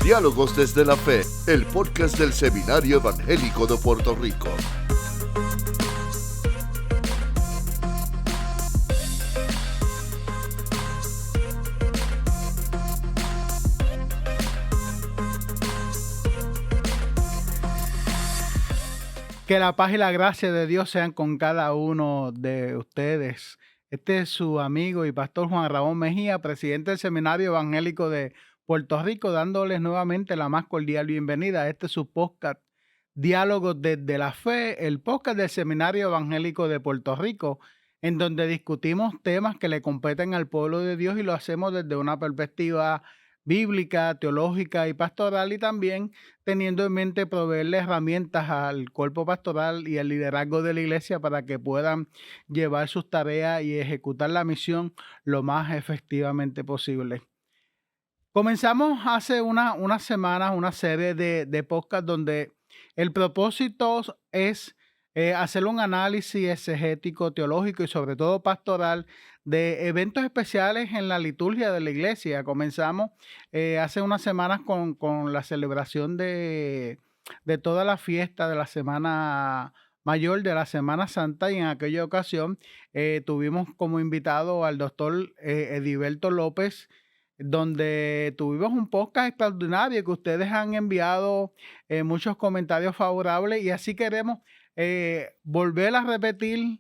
Diálogos desde la Fe, el podcast del Seminario Evangélico de Puerto Rico. Que la paz y la gracia de Dios sean con cada uno de ustedes. Este es su amigo y pastor Juan Ramón Mejía, presidente del Seminario Evangélico de Puerto Rico, dándoles nuevamente la más cordial bienvenida. Este es su podcast Diálogos desde la Fe, el podcast del Seminario Evangélico de Puerto Rico, en donde discutimos temas que le competen al pueblo de Dios y lo hacemos desde una perspectiva bíblica, teológica y pastoral, y también teniendo en mente proveerle herramientas al cuerpo pastoral y al liderazgo de la iglesia para que puedan llevar sus tareas y ejecutar la misión lo más efectivamente posible. Comenzamos hace unas semanas una serie de podcasts donde el propósito es hacer un análisis exegético, teológico y sobre todo pastoral de eventos especiales en la liturgia de la iglesia. Comenzamos hace unas semanas con la celebración de toda la fiesta de la Semana Mayor, de la Semana Santa, y en aquella ocasión tuvimos como invitado al doctor Ediberto López, donde tuvimos un podcast extraordinario que ustedes han enviado muchos comentarios favorables, y así queremos volver a repetir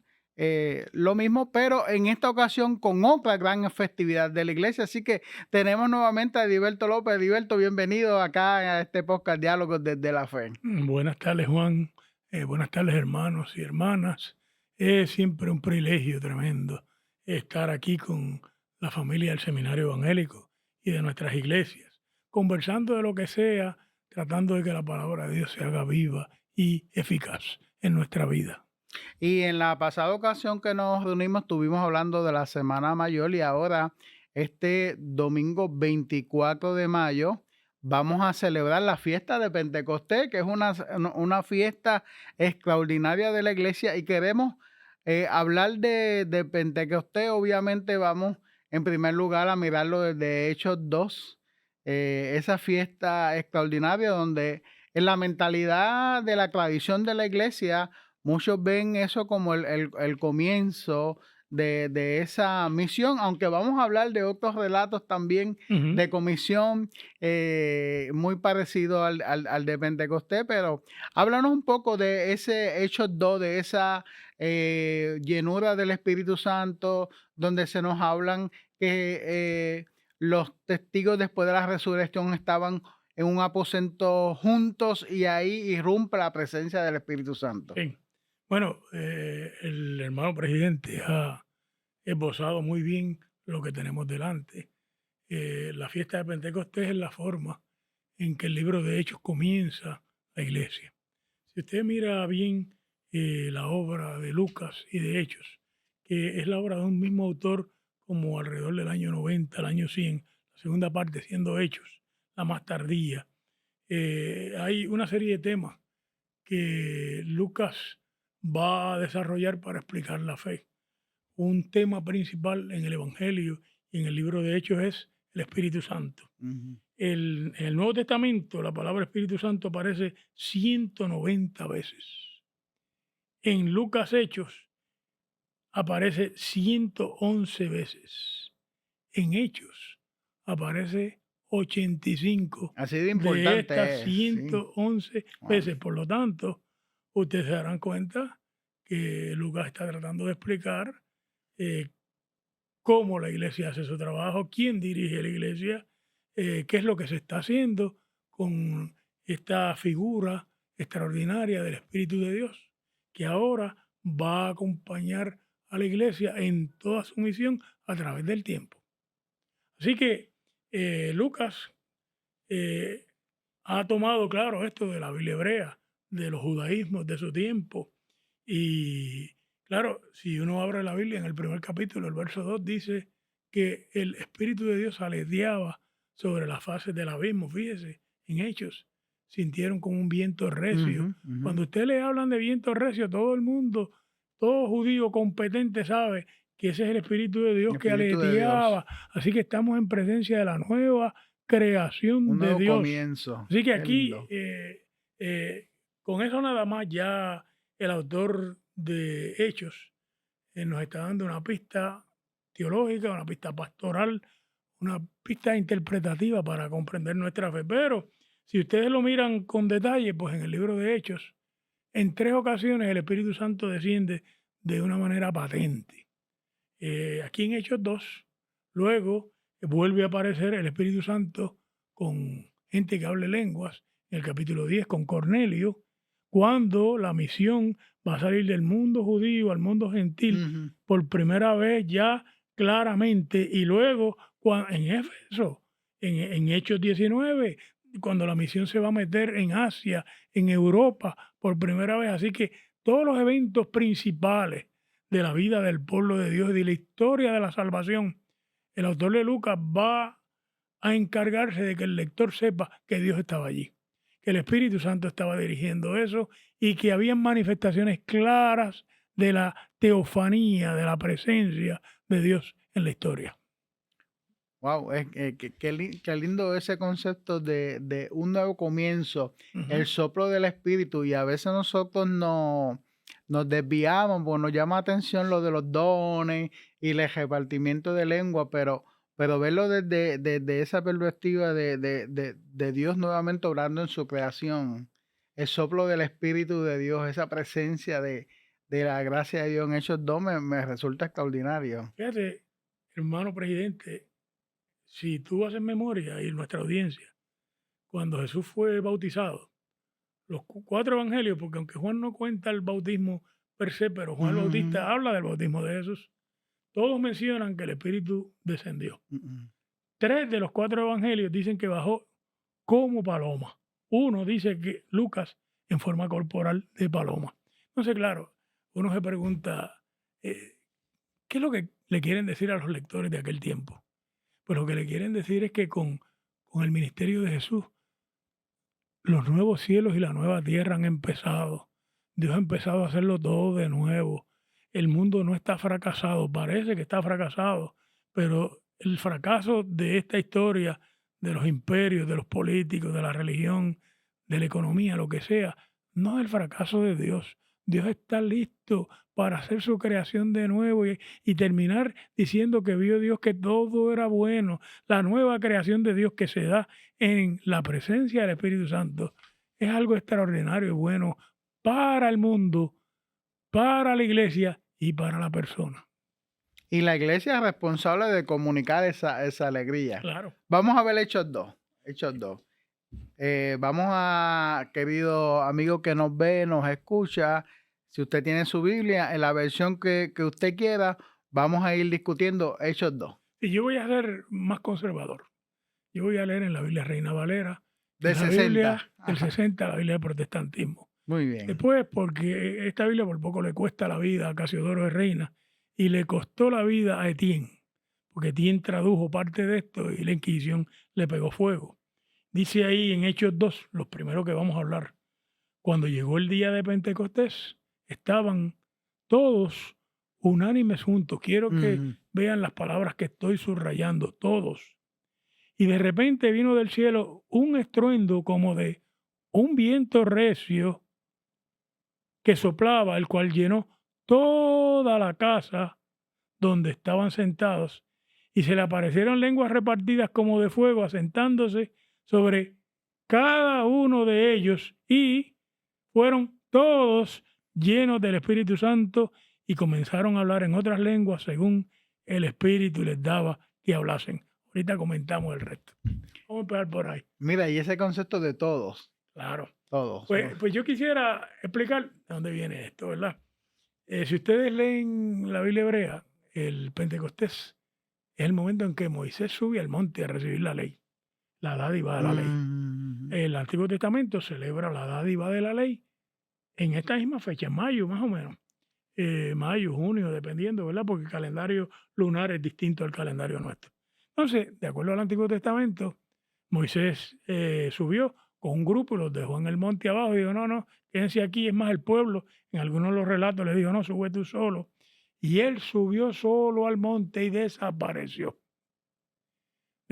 lo mismo, pero en esta ocasión con otra gran festividad de la iglesia. Así que tenemos nuevamente a Ediberto López. Ediberto, bienvenido acá a este podcast Diálogos desde la Fe. Buenas tardes, Juan. Buenas tardes, hermanos y hermanas. Es siempre un privilegio tremendo estar aquí con la familia del Seminario Evangélico y de nuestras iglesias, conversando de lo que sea, tratando de que la palabra de Dios se haga viva y eficaz en nuestra vida. Y en la pasada ocasión que nos reunimos estuvimos hablando de la Semana Mayor, y ahora este domingo 24 de mayo vamos a celebrar la fiesta de Pentecostés, que es una fiesta extraordinaria de la iglesia, y queremos hablar de Pentecostés. Obviamente vamos en primer lugar a mirarlo desde Hechos 2, esa fiesta extraordinaria donde en la mentalidad de la tradición de la iglesia muchos ven eso como el comienzo de esa misión, aunque vamos a hablar de otros relatos también de comisión muy parecido al de Pentecostés, pero háblanos un poco de ese Hechos 2, de esa llenura del Espíritu Santo, donde se nos hablan que los testigos después de la resurrección estaban en un aposento juntos, y ahí irrumpe la presencia del Espíritu Santo. Sí. Bueno, el hermano presidente ha esbozado muy bien lo que tenemos delante. La fiesta de Pentecostés es la forma en que el libro de Hechos comienza la iglesia. Si usted mira bien la obra de Lucas y de Hechos, que es la obra de un mismo autor como alrededor del año 90, al año 100, la segunda parte siendo Hechos, la más tardía, hay una serie de temas que Lucas va a desarrollar para explicar la fe. Un tema principal en el Evangelio y en el libro de Hechos es el Espíritu Santo. Ujú. En el Nuevo Testamento la palabra Espíritu Santo aparece 190 veces. En Lucas Hechos aparece 111 veces. En Hechos aparece 85 Así de de importante estas es, sí. 111 Wow. veces. Por lo tanto, ustedes se darán cuenta que Lucas está tratando de explicar cómo la iglesia hace su trabajo, quién dirige la iglesia, qué es lo que se está haciendo con esta figura extraordinaria del Espíritu de Dios, que ahora va a acompañar a la iglesia en toda su misión a través del tiempo. Así que Lucas ha tomado, claro, esto de la Biblia hebrea, de los judaísmos de su tiempo. Y claro, si uno abre la Biblia en el primer capítulo, el verso 2 dice que el Espíritu de Dios aleteaba sobre las faces del abismo. Fíjese, en Hechos, sintieron como un viento recio. Ujú, ujú. Cuando usted le hablan de viento recio, todo el mundo, todo judío competente sabe que ese es el Espíritu de Dios El que Espíritu de Dios. aleteaba. Así que estamos en presencia de la nueva creación Un de nuevo Dios. comienzo. Así que Qué aquí, lindo. con eso nada más, ya el autor de Hechos nos está dando una pista teológica, una pista pastoral, una pista interpretativa para comprender nuestra fe. Pero si ustedes lo miran con detalle, pues en el libro de Hechos, en 3 ocasiones el Espíritu Santo desciende de una manera patente. Aquí en Hechos 2, luego vuelve a aparecer el Espíritu Santo con gente que hable lenguas, en el capítulo 10 con Cornelio, cuando la misión va a salir del mundo judío al mundo gentil Ujú. por primera vez ya claramente, y luego en Éfeso, en Hechos 19, cuando la misión se va a meter en Asia, en Europa, por primera vez. Así que todos los eventos principales de la vida del pueblo de Dios y de la historia de la salvación, el autor de Lucas va a encargarse de que el lector sepa que Dios estaba allí, que el Espíritu Santo estaba dirigiendo eso y que habían manifestaciones claras de la teofanía, de la presencia de Dios en la historia. Wow, qué lindo ese concepto de un nuevo comienzo, el soplo del Espíritu. Y a veces nosotros nos desviamos, pues nos llama la atención lo de los dones y el repartimiento de lengua, pero verlo desde esa perspectiva de Dios nuevamente obrando en su creación, el soplo del Espíritu de Dios, esa presencia de la gracia de Dios en esos dones me resulta extraordinario. Fíjate, hermano presidente, si tú haces memoria y nuestra audiencia, cuando Jesús fue bautizado, los 4 evangelios, porque aunque Juan no cuenta el bautismo per se, pero Juan el Ujú, Bautista habla del bautismo de Jesús, todos mencionan que el Espíritu descendió. ujú. 3 de los 4 evangelios dicen que bajó como paloma. Uno dice que Lucas en forma corporal de paloma. Entonces, claro, uno se pregunta, eh, ¿qué es lo que le quieren decir a los lectores de aquel tiempo? Pues lo que le quieren decir es que con el ministerio de Jesús, los nuevos cielos y la nueva tierra han empezado. Dios ha empezado a hacerlo todo de nuevo. El mundo no está fracasado, parece que está fracasado, pero el fracaso de esta historia, de los imperios, de los políticos, de la religión, de la economía, lo que sea, no es el fracaso de Dios. Dios está listo para hacer su creación de nuevo y terminar diciendo que vio Dios que todo era bueno. La nueva creación de Dios que se da en la presencia del Espíritu Santo es algo extraordinario y bueno para el mundo, para la iglesia y para la persona. Y la iglesia es responsable de comunicar esa alegría. Claro. Vamos a ver Hechos 2. Hechos 2. Vamos a, querido amigo que nos ve, nos escucha, si usted tiene su Biblia, en la versión que usted quiera, vamos a ir discutiendo Hechos 2. Y yo voy a ser más conservador. Yo voy a leer en la Biblia Reina Valera, que De es la 60. Biblia del Ajá. 60, la Biblia del protestantismo. Muy bien. Después, porque esta Biblia por poco le cuesta la vida a Casiodoro de Reina y le costó la vida a Etienne, porque Etienne tradujo parte de esto y la Inquisición le pegó fuego. Dice ahí en Hechos 2, los primeros que vamos a hablar, cuando llegó el día de Pentecostés, estaban todos unánimes juntos. Quiero que Ujú. vean las palabras que estoy subrayando, todos. Y de repente vino del cielo un estruendo como de un viento recio que soplaba, el cual llenó toda la casa donde estaban sentados, y se le aparecieron lenguas repartidas como de fuego, asentándose sobre cada uno de ellos, y fueron todos llenos del Espíritu Santo y comenzaron a hablar en otras lenguas según el Espíritu les daba que hablasen. Ahorita comentamos el resto. Vamos a empezar por ahí. Mira, y ese concepto de todos, Claro. todos. Pues yo quisiera explicar de dónde viene esto, ¿verdad? Si ustedes leen la Biblia hebrea, el Pentecostés es el momento en que Moisés sube al monte a recibir la ley, la dádiva de la ley. Ujú. El Antiguo Testamento celebra la dádiva de la ley en esta misma fecha, en mayo más o menos. Mayo, junio, dependiendo, ¿verdad? Porque el calendario lunar es distinto al calendario nuestro. Entonces, de acuerdo al Antiguo Testamento, Moisés subió con un grupo y los dejó en el monte abajo y dijo, no, quédense aquí, es más el pueblo. En algunos de los relatos le dijo, no, sube tú solo. Y él subió solo al monte y desapareció.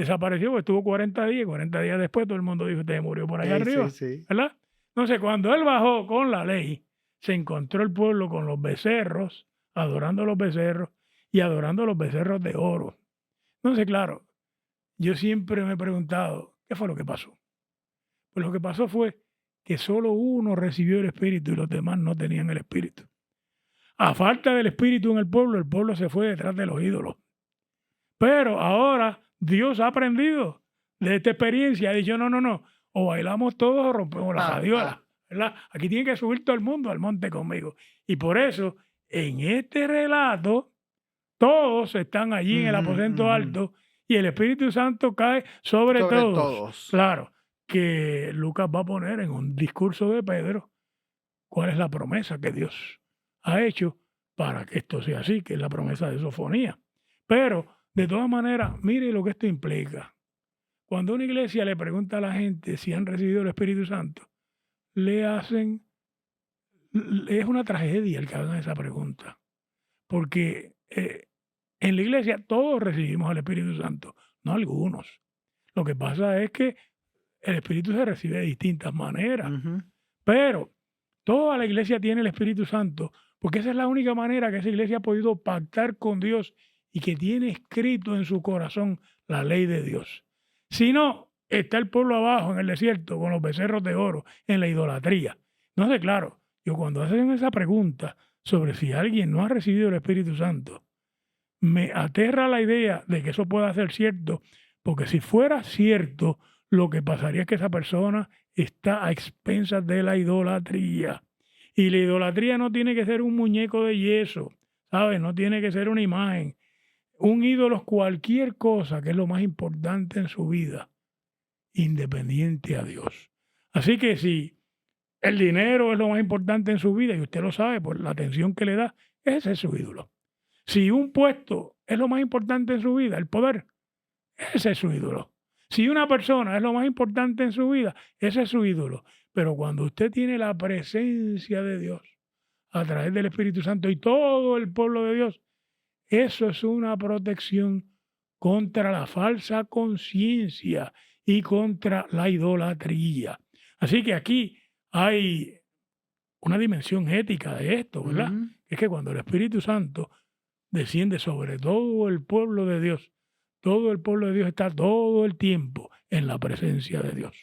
desapareció, pues estuvo 40 días, 40 días después todo el mundo dijo, usted murió por allá Sí, arriba, sí. ¿verdad? Entonces, cuando él bajó con la ley, se encontró el pueblo con los becerros, adorando los becerros y adorando los becerros de oro. Entonces, claro, yo siempre me he preguntado, ¿qué fue lo que pasó? Pues lo que pasó fue que solo uno recibió el Espíritu y los demás no tenían el Espíritu. A falta del Espíritu en el pueblo se fue detrás de los ídolos. Pero ahora Dios ha aprendido de esta experiencia. Ha dicho, no, o bailamos todos o rompemos la radiola, ¿verdad? Aquí tiene que subir todo el mundo al monte conmigo. Y por eso, en este relato, todos están allí en el aposento alto y el Espíritu Santo cae sobre todos. Claro, que Lucas va a poner en un discurso de Pedro cuál es la promesa que Dios ha hecho para que esto sea así, que es la promesa de Sofonía. Pero, de todas maneras, mire lo que esto implica. Cuando una iglesia le pregunta a la gente si han recibido el Espíritu Santo, es una tragedia el que hagan esa pregunta. Porque en la iglesia todos recibimos el Espíritu Santo, no algunos. Lo que pasa es que el Espíritu se recibe de distintas maneras. Pero toda la iglesia tiene el Espíritu Santo, porque esa es la única manera que esa iglesia ha podido pactar con Dios y que tiene escrito en su corazón la ley de Dios. Si no, está el pueblo abajo en el desierto con los becerros de oro en la idolatría. Entonces, claro, yo cuando hacen esa pregunta sobre si alguien no ha recibido el Espíritu Santo, me aterra la idea de que eso pueda ser cierto, porque si fuera cierto, lo que pasaría es que esa persona está a expensas de la idolatría. Y la idolatría no tiene que ser un muñeco de yeso, ¿sabes? No tiene que ser una imagen. Un ídolo es cualquier cosa que es lo más importante en su vida, independiente a Dios. Así que si el dinero es lo más importante en su vida, y usted lo sabe por la atención que le da, ese es su ídolo. Si un puesto es lo más importante en su vida, el poder, ese es su ídolo. Si una persona es lo más importante en su vida, ese es su ídolo. Pero cuando usted tiene la presencia de Dios a través del Espíritu Santo y todo el pueblo de Dios, eso es una protección contra la falsa conciencia y contra la idolatría. Así que aquí hay una dimensión ética de esto, ¿verdad? Es que cuando el Espíritu Santo desciende sobre todo el pueblo de Dios, todo el pueblo de Dios está todo el tiempo en la presencia de Dios.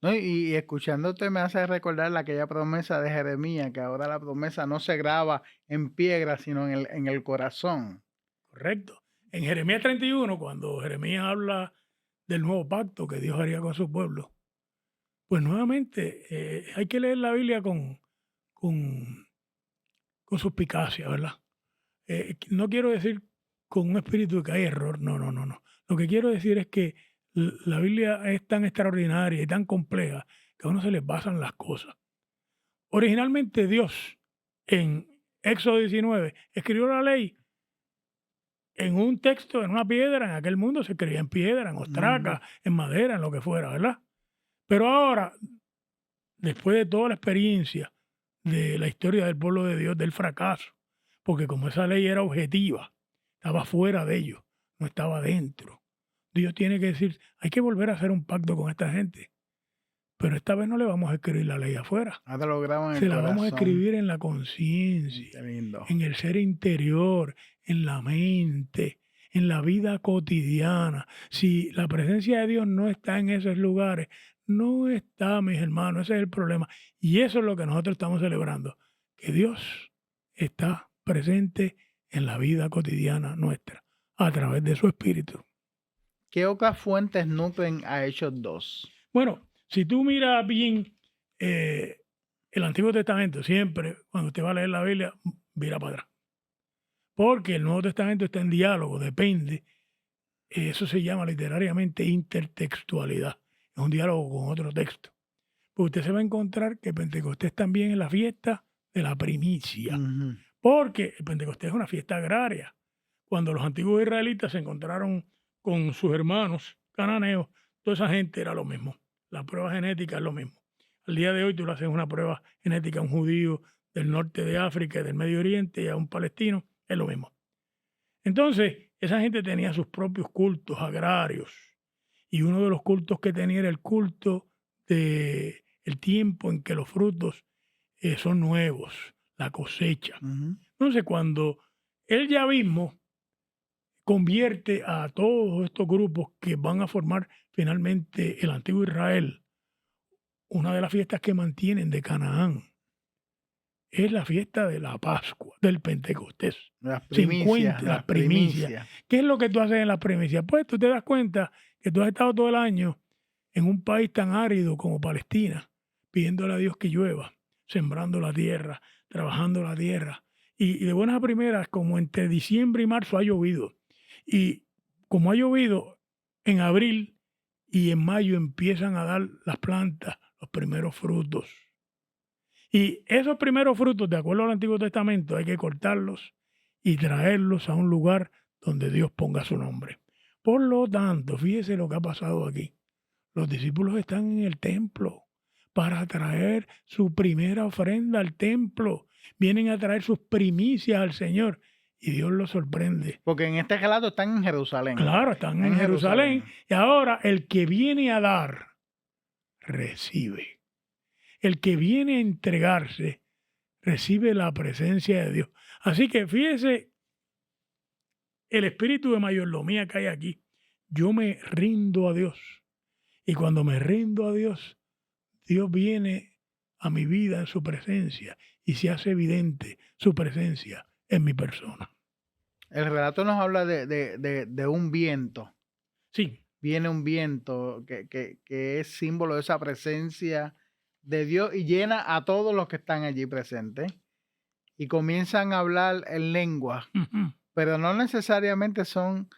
No, y escuchándote me hace recordar aquella promesa de Jeremías, que ahora la promesa no se graba en piedra, sino en el corazón. Correcto. En Jeremías 31, cuando Jeremías habla del nuevo pacto que Dios haría con su pueblo, pues nuevamente hay que leer la Biblia con suspicacia, ¿verdad? No quiero decir con un espíritu de que hay error, no. Lo que quiero decir es que la Biblia es tan extraordinaria y tan compleja que a uno se le pasan las cosas. Originalmente Dios, en Éxodo 19, escribió la ley en un texto, en una piedra. En aquel mundo se escribía en piedra, en ostraca, en madera, en lo que fuera, ¿verdad? Pero ahora, después de toda la experiencia de la historia del pueblo de Dios, del fracaso, porque como esa ley era objetiva, estaba fuera de ellos, no estaba dentro. Dios tiene que decir, hay que volver a hacer un pacto con esta gente, pero esta vez no le vamos a escribir la ley afuera. Ahora lo graban en Se el la vamos a corazón. escribir en la conciencia, Qué lindo. en el ser interior, en la mente, en la vida cotidiana. Si la presencia de Dios no está en esos lugares, no está, mis hermanos, ese es el problema. Y eso es lo que nosotros estamos celebrando, que Dios está presente en la vida cotidiana nuestra, a través de su Espíritu. ¿Qué otras fuentes nutren a Hechos 2? Bueno, si tú miras bien el Antiguo Testamento, siempre cuando usted va a leer la Biblia, mira para atrás. Porque el Nuevo Testamento está en diálogo, depende. Eso se llama literariamente intertextualidad. Es un diálogo con otro texto. Pues usted se va a encontrar que Pentecostés también es la fiesta de la primicia. Porque el Pentecostés es una fiesta agraria. Cuando los antiguos israelitas se encontraron con sus hermanos cananeos, toda esa gente era lo mismo. La prueba genética es lo mismo. Al día de hoy tú le haces una prueba genética a un judío del norte de África y del Medio Oriente y a un palestino, es lo mismo. Entonces, esa gente tenía sus propios cultos agrarios. Y uno de los cultos que tenía era el culto de el tiempo en que los frutos son nuevos, la cosecha. Ujú. Entonces, cuando el yavismo convierte a todos estos grupos que van a formar finalmente el antiguo Israel, una de las fiestas que mantienen de Canaán es la fiesta de la Pascua, del Pentecostés. Las 50, primicias, las primicias. ¿Qué es lo que tú haces en las primicias? Pues tú te das cuenta que tú has estado todo el año en un país tan árido como Palestina, pidiéndole a Dios que llueva, sembrando la tierra, trabajando la tierra. Y de buenas a primeras, como entre diciembre y marzo ha llovido. Y como ha llovido, en abril y en mayo empiezan a dar las plantas los primeros frutos. Y esos primeros frutos, de acuerdo al Antiguo Testamento, hay que cortarlos y traerlos a un lugar donde Dios ponga su nombre. Por lo tanto, fíjese lo que ha pasado aquí. Los discípulos están en el templo para traer su primera ofrenda al templo. Vienen a traer sus primicias al Señor y Dios los sorprende. Porque en este relato están en Jerusalén. Claro, están en Jerusalén y ahora el que viene a dar, recibe. El que viene a entregarse, recibe la presencia de Dios. Así que fíjese el espíritu de mayordomía que hay aquí. Yo me rindo a Dios. Y cuando me rindo a Dios, Dios viene a mi vida en su presencia y se hace evidente su presencia en mi persona. El relato nos habla de un viento. Sí. Viene un viento que es símbolo de esa presencia de Dios y llena a todos los que están allí presentes. Y comienzan a hablar en lengua, pero no necesariamente son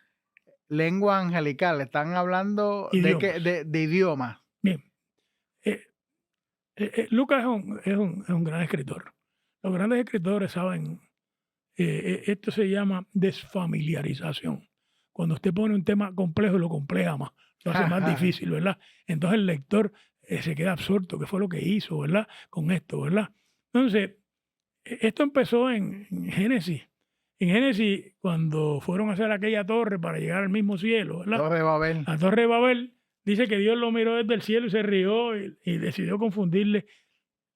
lenguas angelicales, están hablando de idiomas. Bien. Lucas es un gran escritor. Los grandes escritores saben, esto se llama desfamiliarización. Cuando usted pone un tema complejo, lo compleja más, lo hace más difícil, ¿verdad? Entonces el lector se queda absorto, ¿qué fue lo que hizo, verdad? Con esto, ¿verdad? Entonces, esto empezó en Génesis. En Génesis, cuando fueron a hacer aquella torre para llegar al mismo cielo, ¿verdad? Torre de Babel. La torre de Babel, dice que Dios lo miró desde el cielo y se rió y decidió confundirle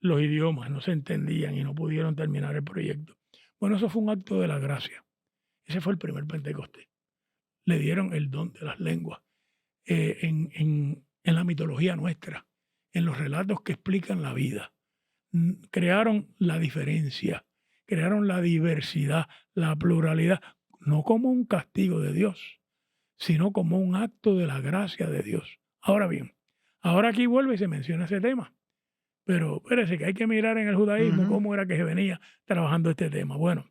los idiomas. No se entendían y no pudieron terminar el proyecto. Bueno, eso fue un acto de la gracia. Ese fue el primer Pentecostés. Le dieron el don de las lenguas. En la mitología nuestra, en los relatos que explican la vida, crearon la diferencia, crearon la diversidad, la pluralidad, no como un castigo de Dios, sino como un acto de la gracia de Dios. Ahora bien, ahora aquí vuelve y se menciona ese tema. Pero espérese que hay que mirar en el judaísmo cómo era que se venía trabajando este tema. Bueno,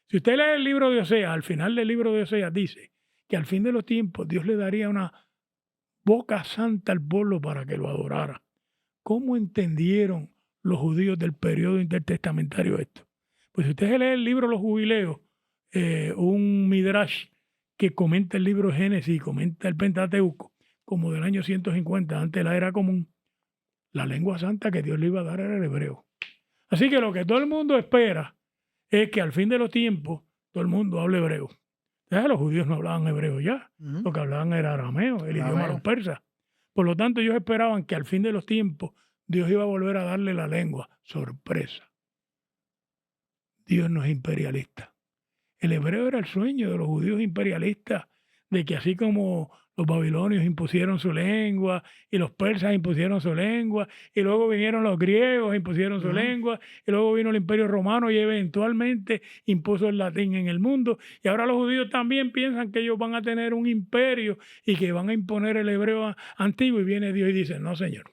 si usted lee el libro de Oseas, al final del libro de Oseas dice que al fin de los tiempos Dios le daría una boca santa al pueblo para que lo adorara. ¿Cómo entendieron los judíos del periodo intertestamentario esto? Pues si usted lee el libro Los Jubileos, un midrash que comenta el libro de Génesis y comenta el Pentateuco, como del año 150 antes de la era común, la lengua santa que Dios le iba a dar era el hebreo. Así que lo que todo el mundo espera es que al fin de los tiempos todo el mundo hable hebreo. Entonces, los judíos no hablaban hebreo ya, lo que hablaban era arameo, el idioma de los persas. Por lo tanto, ellos esperaban que al fin de los tiempos Dios iba a volver a darle la lengua. Sorpresa. Dios no es imperialista. El hebreo era el sueño de los judíos imperialistas, de que así como los babilonios impusieron su lengua y los persas impusieron su lengua y luego vinieron los griegos, impusieron su lengua y luego vino el imperio romano y eventualmente impuso el latín en el mundo, y ahora los judíos también piensan que ellos van a tener un imperio y que van a imponer el hebreo antiguo, y viene Dios y dice, no señor,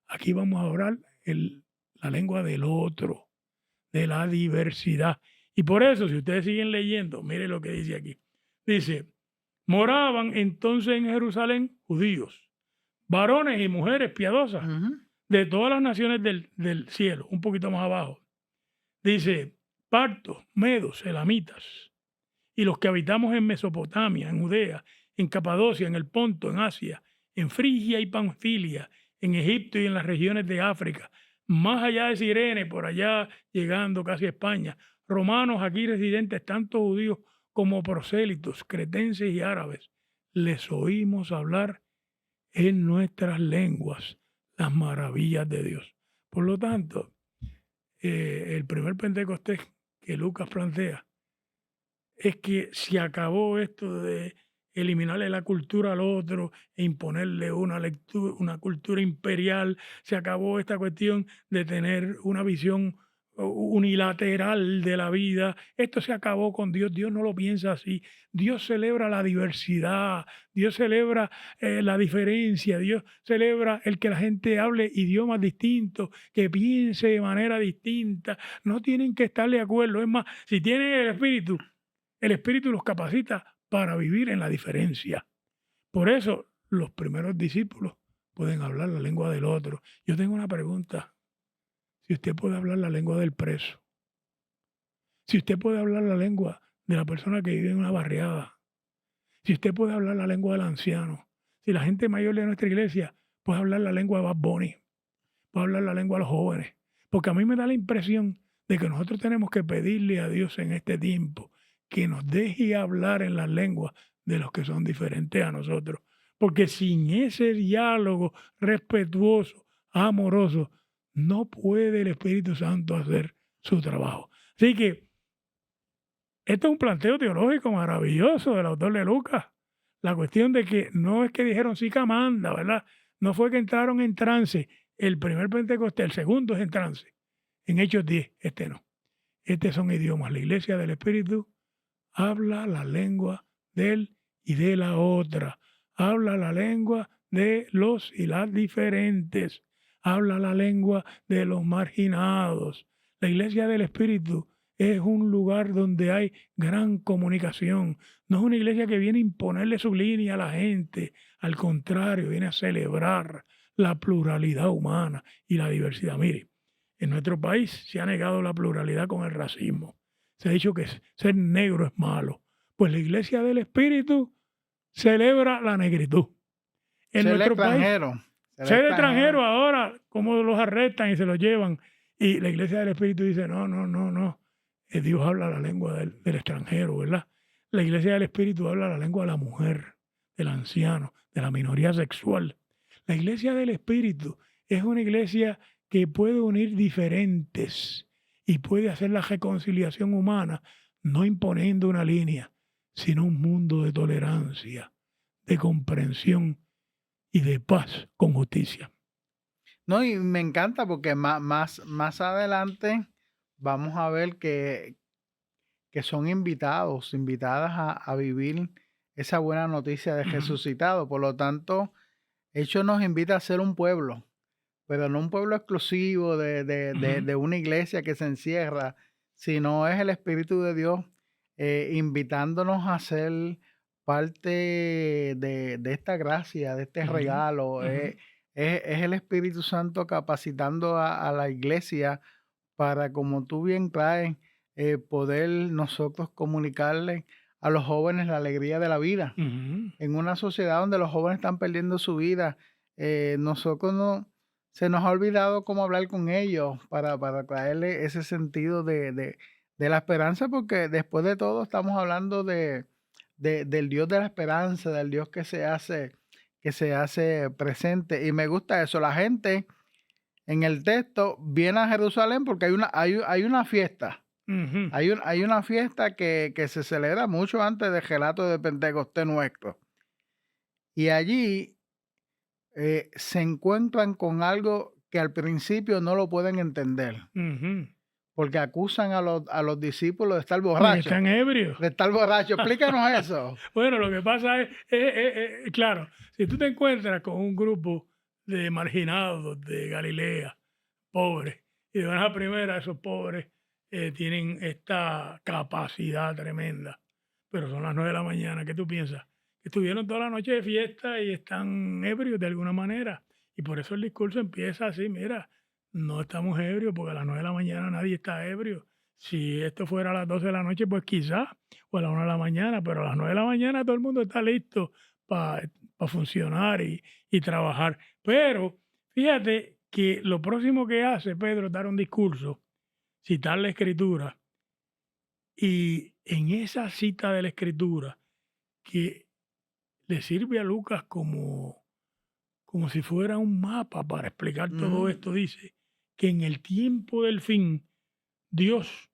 aquí vamos a hablar la lengua del otro, de la diversidad. Y por eso, si ustedes siguen leyendo, mire lo que dice aquí. Dice, moraban entonces en Jerusalén judíos, varones y mujeres piadosas de todas las naciones del cielo, un poquito más abajo. Dice, partos, medos, elamitas, y los que habitamos en Mesopotamia, en Judea, en Capadocia, en el Ponto, en Asia, en Frigia y Panfilia, en Egipto y en las regiones de África, más allá de Cirene, por allá llegando casi a España, romanos aquí residentes, tanto judíos como prosélitos, cretenses y árabes, les oímos hablar en nuestras lenguas las maravillas de Dios. Por lo tanto, el primer Pentecostés que Lucas plantea es que se acabó esto de eliminarle la cultura al otro e imponerle una cultura imperial. Se acabó esta cuestión de tener una visión unilateral de la vida. Esto se acabó con Dios. Dios no lo piensa así. Dios celebra la diversidad. Dios celebra la diferencia. Dios celebra el que la gente hable idiomas distintos, que piense de manera distinta. No tienen que estar de acuerdo. Es más, si tienen el Espíritu los capacita para vivir en la diferencia. Por eso los primeros discípulos pueden hablar la lengua del otro. Yo tengo una pregunta. Si usted puede hablar la lengua del preso, si usted puede hablar la lengua de la persona que vive en una barriada, si usted puede hablar la lengua del anciano, si la gente mayor de nuestra iglesia puede hablar la lengua de Bad Bunny, puede hablar la lengua de los jóvenes, porque a mí me da la impresión de que nosotros tenemos que pedirle a Dios en este tiempo que nos deje hablar en las lenguas de los que son diferentes a nosotros, porque sin ese diálogo respetuoso, amoroso, no puede el Espíritu Santo hacer su trabajo. Así que esto es un planteo teológico maravilloso del autor de Lucas. La cuestión de que no es que dijeron sí que manda, ¿verdad? No fue que entraron en trance. El primer Pentecostés, el segundo es en trance. En Hechos 10, este no. Estos son idiomas. La iglesia del Espíritu habla la lengua de él y de la otra. Habla la lengua de los y las diferentes. Habla la lengua de los marginados. La iglesia del Espíritu es un lugar donde hay gran comunicación. No es una iglesia que viene a imponerle su línea a la gente. Al contrario, viene a celebrar la pluralidad humana y la diversidad. Mire, en nuestro país se ha negado la pluralidad con el racismo. Se ha dicho que ser negro es malo. Pues la iglesia del Espíritu celebra la negritud. En Ser nuestro país, extranjero. ser extranjero ahora, como los arrestan y se los llevan. Y la iglesia del Espíritu dice, no. Dios habla la lengua del extranjero, ¿verdad? La iglesia del Espíritu habla la lengua de la mujer, del anciano, de la minoría sexual. La iglesia del Espíritu es una iglesia que puede unir diferentes y puede hacer la reconciliación humana, no imponiendo una línea, sino un mundo de tolerancia, de comprensión y de paz con justicia. No, y me encanta porque más adelante vamos a ver que son invitadas a vivir esa buena noticia de resucitado. Por lo tanto, Hechos nos invita a ser un pueblo, pero no un pueblo exclusivo de una iglesia que se encierra, sino es el Espíritu de Dios invitándonos a ser parte de esta gracia, de este regalo. Es el Espíritu Santo capacitando a la iglesia para, como tú bien traes, poder nosotros comunicarle a los jóvenes la alegría de la vida. En una sociedad donde los jóvenes están perdiendo su vida, nosotros se nos ha olvidado cómo hablar con ellos para traerle ese sentido de la esperanza, porque después de todo estamos hablando del Dios de la esperanza, del Dios que se hace presente. Y me gusta eso. La gente en el texto viene a Jerusalén porque hay una fiesta. Hay una fiesta que se celebra mucho antes del relato de Pentecostés nuestro. Y allí se encuentran con algo que al principio no lo pueden entender. Porque acusan a los discípulos de estar borrachos. Están ebrios. De estar borrachos. Explícanos eso. Bueno, lo que pasa es, claro, si tú te encuentras con un grupo de marginados de Galilea, pobres, y de buena primera esos pobres tienen esta capacidad tremenda, pero son las 9 de la mañana, ¿qué tú piensas? Estuvieron toda la noche de fiesta y están ebrios de alguna manera, y por eso el discurso empieza así, mira, no estamos ebrios porque a las 9 de la mañana nadie está ebrio. Si esto fuera a las 12 de la noche, pues quizás, o a las 1 de la mañana, pero a las 9 de la mañana todo el mundo está listo para funcionar y trabajar. Pero fíjate que lo próximo que hace Pedro es dar un discurso, citar la Escritura, y en esa cita de la Escritura que le sirve a Lucas como si fuera un mapa para explicar todo esto, dice que en el tiempo del fin, Dios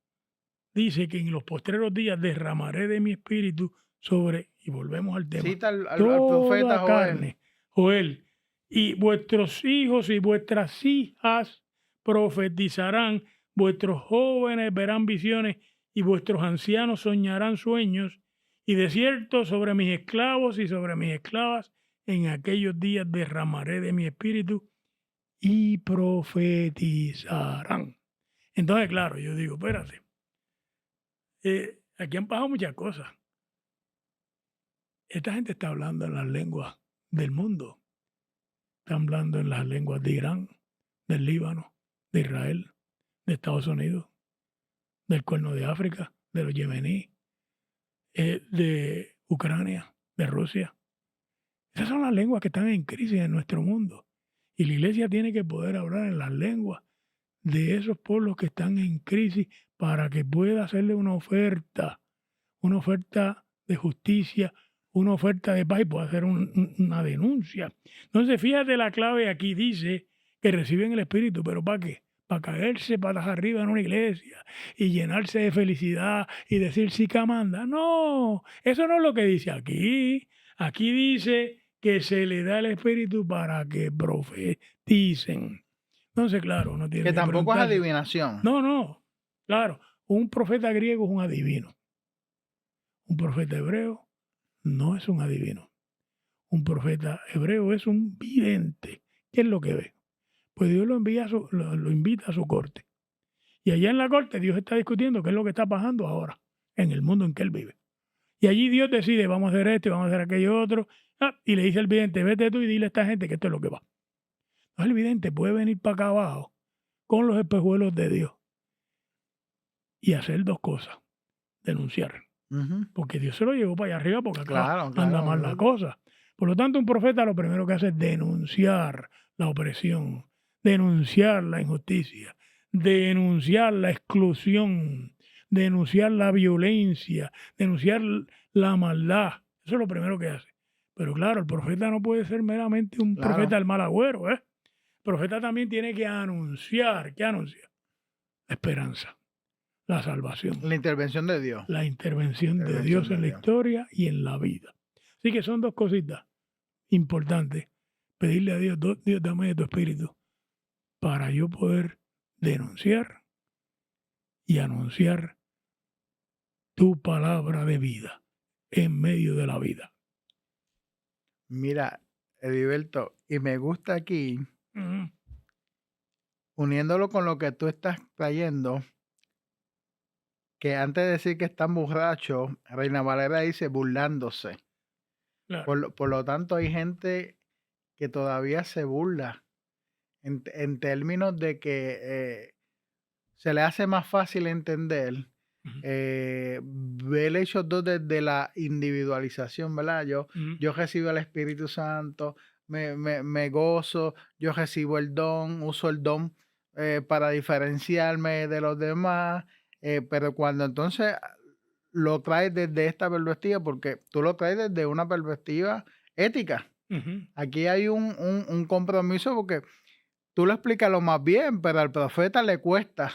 dice que en los postreros días derramaré de mi espíritu sobre, y volvemos al tema, Cita al toda profeta Joel. carne, Joel, y vuestros hijos y vuestras hijas profetizarán, vuestros jóvenes verán visiones y vuestros ancianos soñarán sueños, y de cierto sobre mis esclavos y sobre mis esclavas en aquellos días derramaré de mi espíritu y profetizarán. Entonces, claro, yo digo, espérate, aquí han pasado muchas cosas. Esta gente está hablando en las lenguas del mundo. Está hablando en las lenguas de Irán, del Líbano, de Israel, de Estados Unidos, del Cuerno de África, de los yemeníes, de Ucrania, de Rusia. Esas son las lenguas que están en crisis en nuestro mundo. Y la iglesia tiene que poder hablar en las lenguas de esos pueblos que están en crisis para que pueda hacerle una oferta de justicia, una oferta de paz y pueda hacer una denuncia. Entonces, fíjate la clave aquí, dice que reciben el Espíritu, pero ¿para qué? Para caerse patas arriba en una iglesia y llenarse de felicidad y decir sí que manda. No, eso no es lo que dice aquí. Aquí dice que se le da el Espíritu para que profeticen. Entonces, claro, uno tiene Que que tampoco es preguntarse. adivinación. No, claro, un profeta griego es un adivino. Un profeta hebreo no es un adivino. Un profeta hebreo es un vidente. ¿Qué es lo que ve? Pues Dios lo invita a su corte. Y allá en la corte Dios está discutiendo qué es lo que está pasando ahora en el mundo en que él vive. Y allí Dios decide, vamos a hacer esto y vamos a hacer aquello otro. Y le dice al vidente, vete tú y dile a esta gente que esto es lo que va. Entonces el vidente puede venir para acá abajo con los espejuelos de Dios y hacer dos cosas. Denunciar. Porque Dios se lo llevó para allá arriba porque acá anda mal la cosa. Por lo tanto, un profeta lo primero que hace es denunciar la opresión, denunciar la injusticia, denunciar la exclusión, denunciar la violencia, denunciar la maldad. Eso es lo primero que hace. Pero claro, el profeta no puede ser meramente un profeta del mal agüero. El profeta también tiene que anunciar. ¿Qué anuncia? La esperanza. La salvación. La intervención de Dios. La intervención de Dios en la historia y en la vida. Así que son dos cositas importantes. Pedirle a Dios, Dios, dame de tu espíritu para yo poder denunciar y anunciar tu palabra de vida en medio de la vida. Mira, Heriberto, y me gusta aquí, uniéndolo con lo que tú estás trayendo, que antes de decir que están borrachos, Reina Valera dice burlándose. Claro. Por lo tanto, hay gente que todavía se burla en términos de que se le hace más fácil entender ver el hecho desde la individualización, ¿verdad? Yo recibo el Espíritu Santo, me gozo, yo recibo el don, uso el don para diferenciarme de los demás. Pero cuando entonces lo traes desde esta perspectiva, porque tú lo traes desde una perspectiva ética. Aquí hay un compromiso porque tú lo explicas lo más bien, pero al profeta le cuesta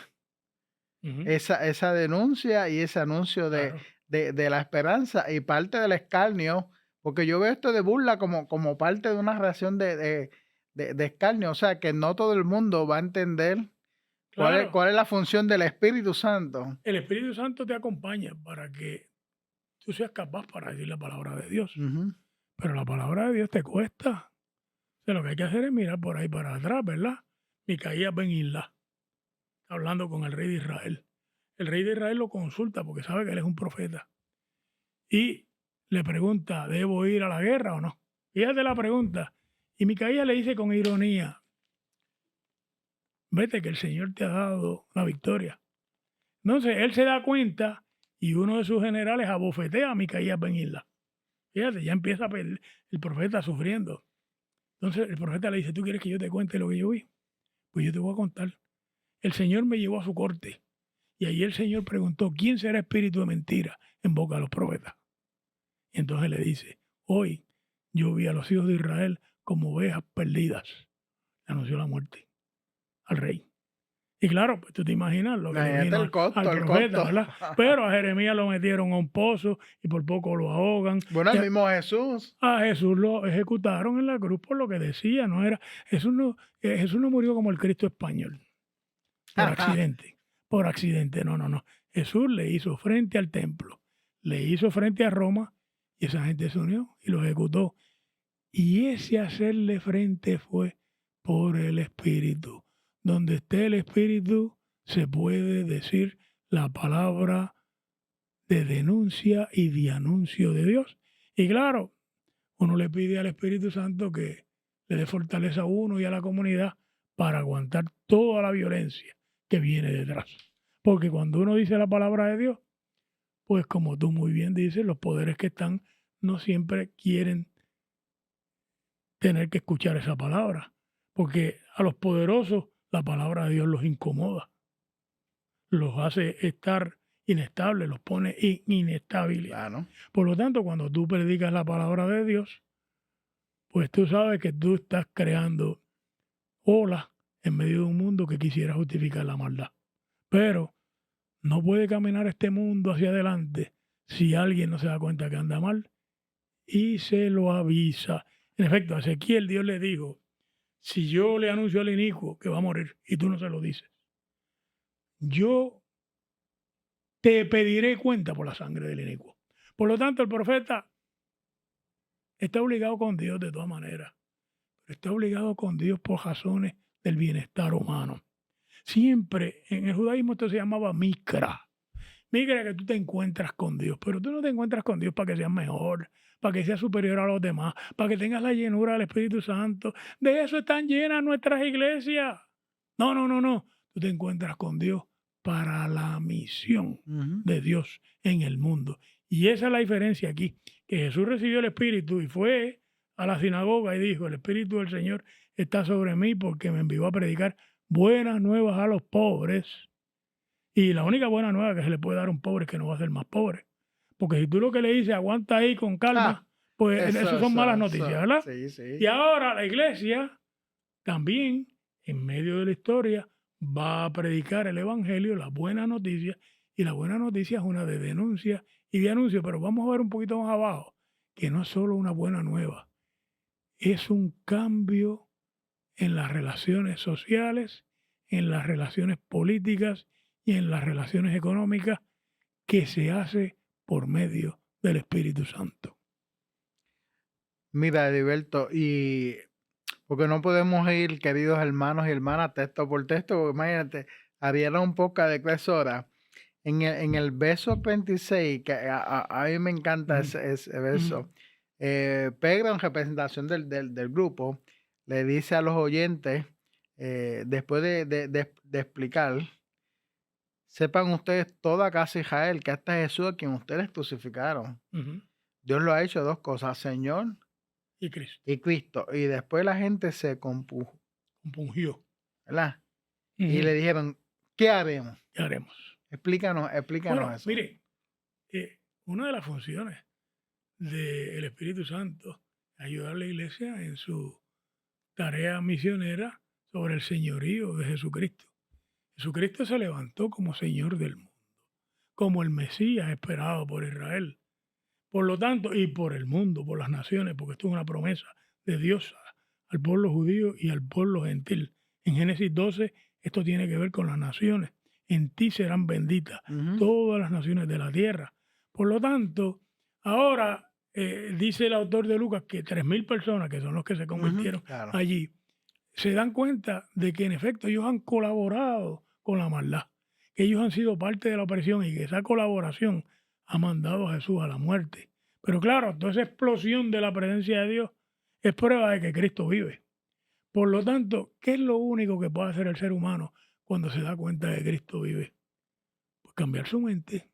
esa denuncia y ese anuncio de la esperanza y parte del escarnio, porque yo veo esto de burla como parte de una reacción de escarnio, o sea que no todo el mundo va a entender. Claro. ¿Cuál es la función del Espíritu Santo? El Espíritu Santo te acompaña para que tú seas capaz para decir la palabra de Dios. Pero la palabra de Dios te cuesta. O sea, lo que hay que hacer es mirar por ahí para atrás, ¿verdad? Micaías ben Imla, hablando con el rey de Israel. El rey de Israel lo consulta porque sabe que él es un profeta. Y le pregunta, ¿debo ir a la guerra o no? Fíjate la pregunta. Y Micaías le dice con ironía, vete que el Señor te ha dado la victoria. Entonces él se da cuenta y uno de sus generales abofetea a Micaías ben Imla. Fíjate, ya empieza el profeta sufriendo. Entonces el profeta le dice, ¿tú quieres que yo te cuente lo que yo vi? Pues yo te voy a contar. El Señor me llevó a su corte Y ahí el Señor preguntó, ¿quién será espíritu de mentira en boca de los profetas? Y entonces le dice, hoy yo vi a los hijos de Israel como ovejas perdidas. Le anunció la muerte al rey. Y claro, pues tú te imaginas lo que le Imagínate vino el costo, al el profeta, costo. ¿verdad? Pero a Jeremías lo metieron a un pozo y por poco lo ahogan. Bueno, Y el a, mismo Jesús. a Jesús lo ejecutaron en la cruz por lo que decía, no era, Jesús no murió como el Cristo español, por accidente, no. Jesús le hizo frente al templo, le hizo frente a Roma y esa gente se unió y lo ejecutó. Y ese hacerle frente fue por el Espíritu. Donde esté el Espíritu, se puede decir la palabra de denuncia y de anuncio de Dios. Y claro, uno le pide al Espíritu Santo que le dé fortaleza a uno y a la comunidad para aguantar toda la violencia que viene detrás. Porque cuando uno dice la palabra de Dios, pues como tú muy bien dices, los poderes que están no siempre quieren tener que escuchar esa palabra, porque a los poderosos la palabra de Dios los incomoda, los hace estar inestables, los pone en inestabilidad. Claro. Por lo tanto, cuando tú predicas la palabra de Dios, pues tú sabes que tú estás creando olas en medio de un mundo que quisiera justificar la maldad. Pero no puede caminar este mundo hacia adelante si alguien no se da cuenta que anda mal y se lo avisa. En efecto, a Ezequiel Dios le dijo, si yo le anuncio al inicuo que va a morir y tú no se lo dices, yo te pediré cuenta por la sangre del inicuo. Por lo tanto, el profeta está obligado con Dios de todas maneras. Está obligado con Dios por razones del bienestar humano. Siempre en el judaísmo esto se llamaba mikra. Mikra, que tú te encuentras con Dios, pero tú no te encuentras con Dios para que seas mejor, para que seas superior a los demás, para que tengas la llenura del Espíritu Santo. De eso están llenas nuestras iglesias. No. Tú te encuentras con Dios para la misión de Dios en el mundo. Y esa es la diferencia aquí, que Jesús recibió el Espíritu y fue a la sinagoga y dijo, el Espíritu del Señor está sobre mí porque me envió a predicar buenas nuevas a los pobres. Y la única buena nueva que se le puede dar a un pobre es que no va a ser más pobre. Porque si tú lo que le dices, aguanta ahí con calma, pues eso son malas noticias, ¿verdad? Sí. Y ahora la iglesia también, en medio de la historia, va a predicar el Evangelio, la buena noticia, y la buena noticia es una de denuncia y de anuncio, pero vamos a ver un poquito más abajo, que no es solo una buena nueva, es un cambio en las relaciones sociales, en las relaciones políticas y en las relaciones económicas que se hace por medio del Espíritu Santo. Mira, Heriberto, y porque no podemos ir, queridos hermanos y hermanas, texto por texto, porque imagínate, haría un poco de 3 horas. En el verso 26, que a mí me encanta ese verso, Pedro, en representación del grupo, le dice a los oyentes, después de explicar, sepan ustedes toda casa de Israel que este Jesús a quien ustedes crucificaron. Dios lo ha hecho 2 cosas, Señor y Cristo. Y Cristo. Y después la gente se compungió, ¿verdad? Y le dijeron, ¿qué haremos? ¿Qué haremos? Explícanos Bueno, eso. mire, una de las funciones del Espíritu Santo es ayudar a la iglesia en su tarea misionera sobre el señorío de Jesucristo. Jesucristo se levantó como Señor del mundo, como el Mesías esperado por Israel. Por lo tanto, y por el mundo, por las naciones, porque esto es una promesa de Dios al pueblo judío y al pueblo gentil. En Génesis 12, esto tiene que ver con las naciones. En ti serán benditas todas las naciones de la tierra. Por lo tanto, ahora dice el autor de Lucas que 3,000 personas, que son los que se convirtieron allí, se dan cuenta de que en efecto ellos han colaborado con la maldad, que ellos han sido parte de la opresión y que esa colaboración ha mandado a Jesús a la muerte. Pero claro, toda esa explosión de la presencia de Dios es prueba de que Cristo vive. Por lo tanto, ¿qué es lo único que puede hacer el ser humano cuando se da cuenta de que Cristo vive? Pues cambiar su mente,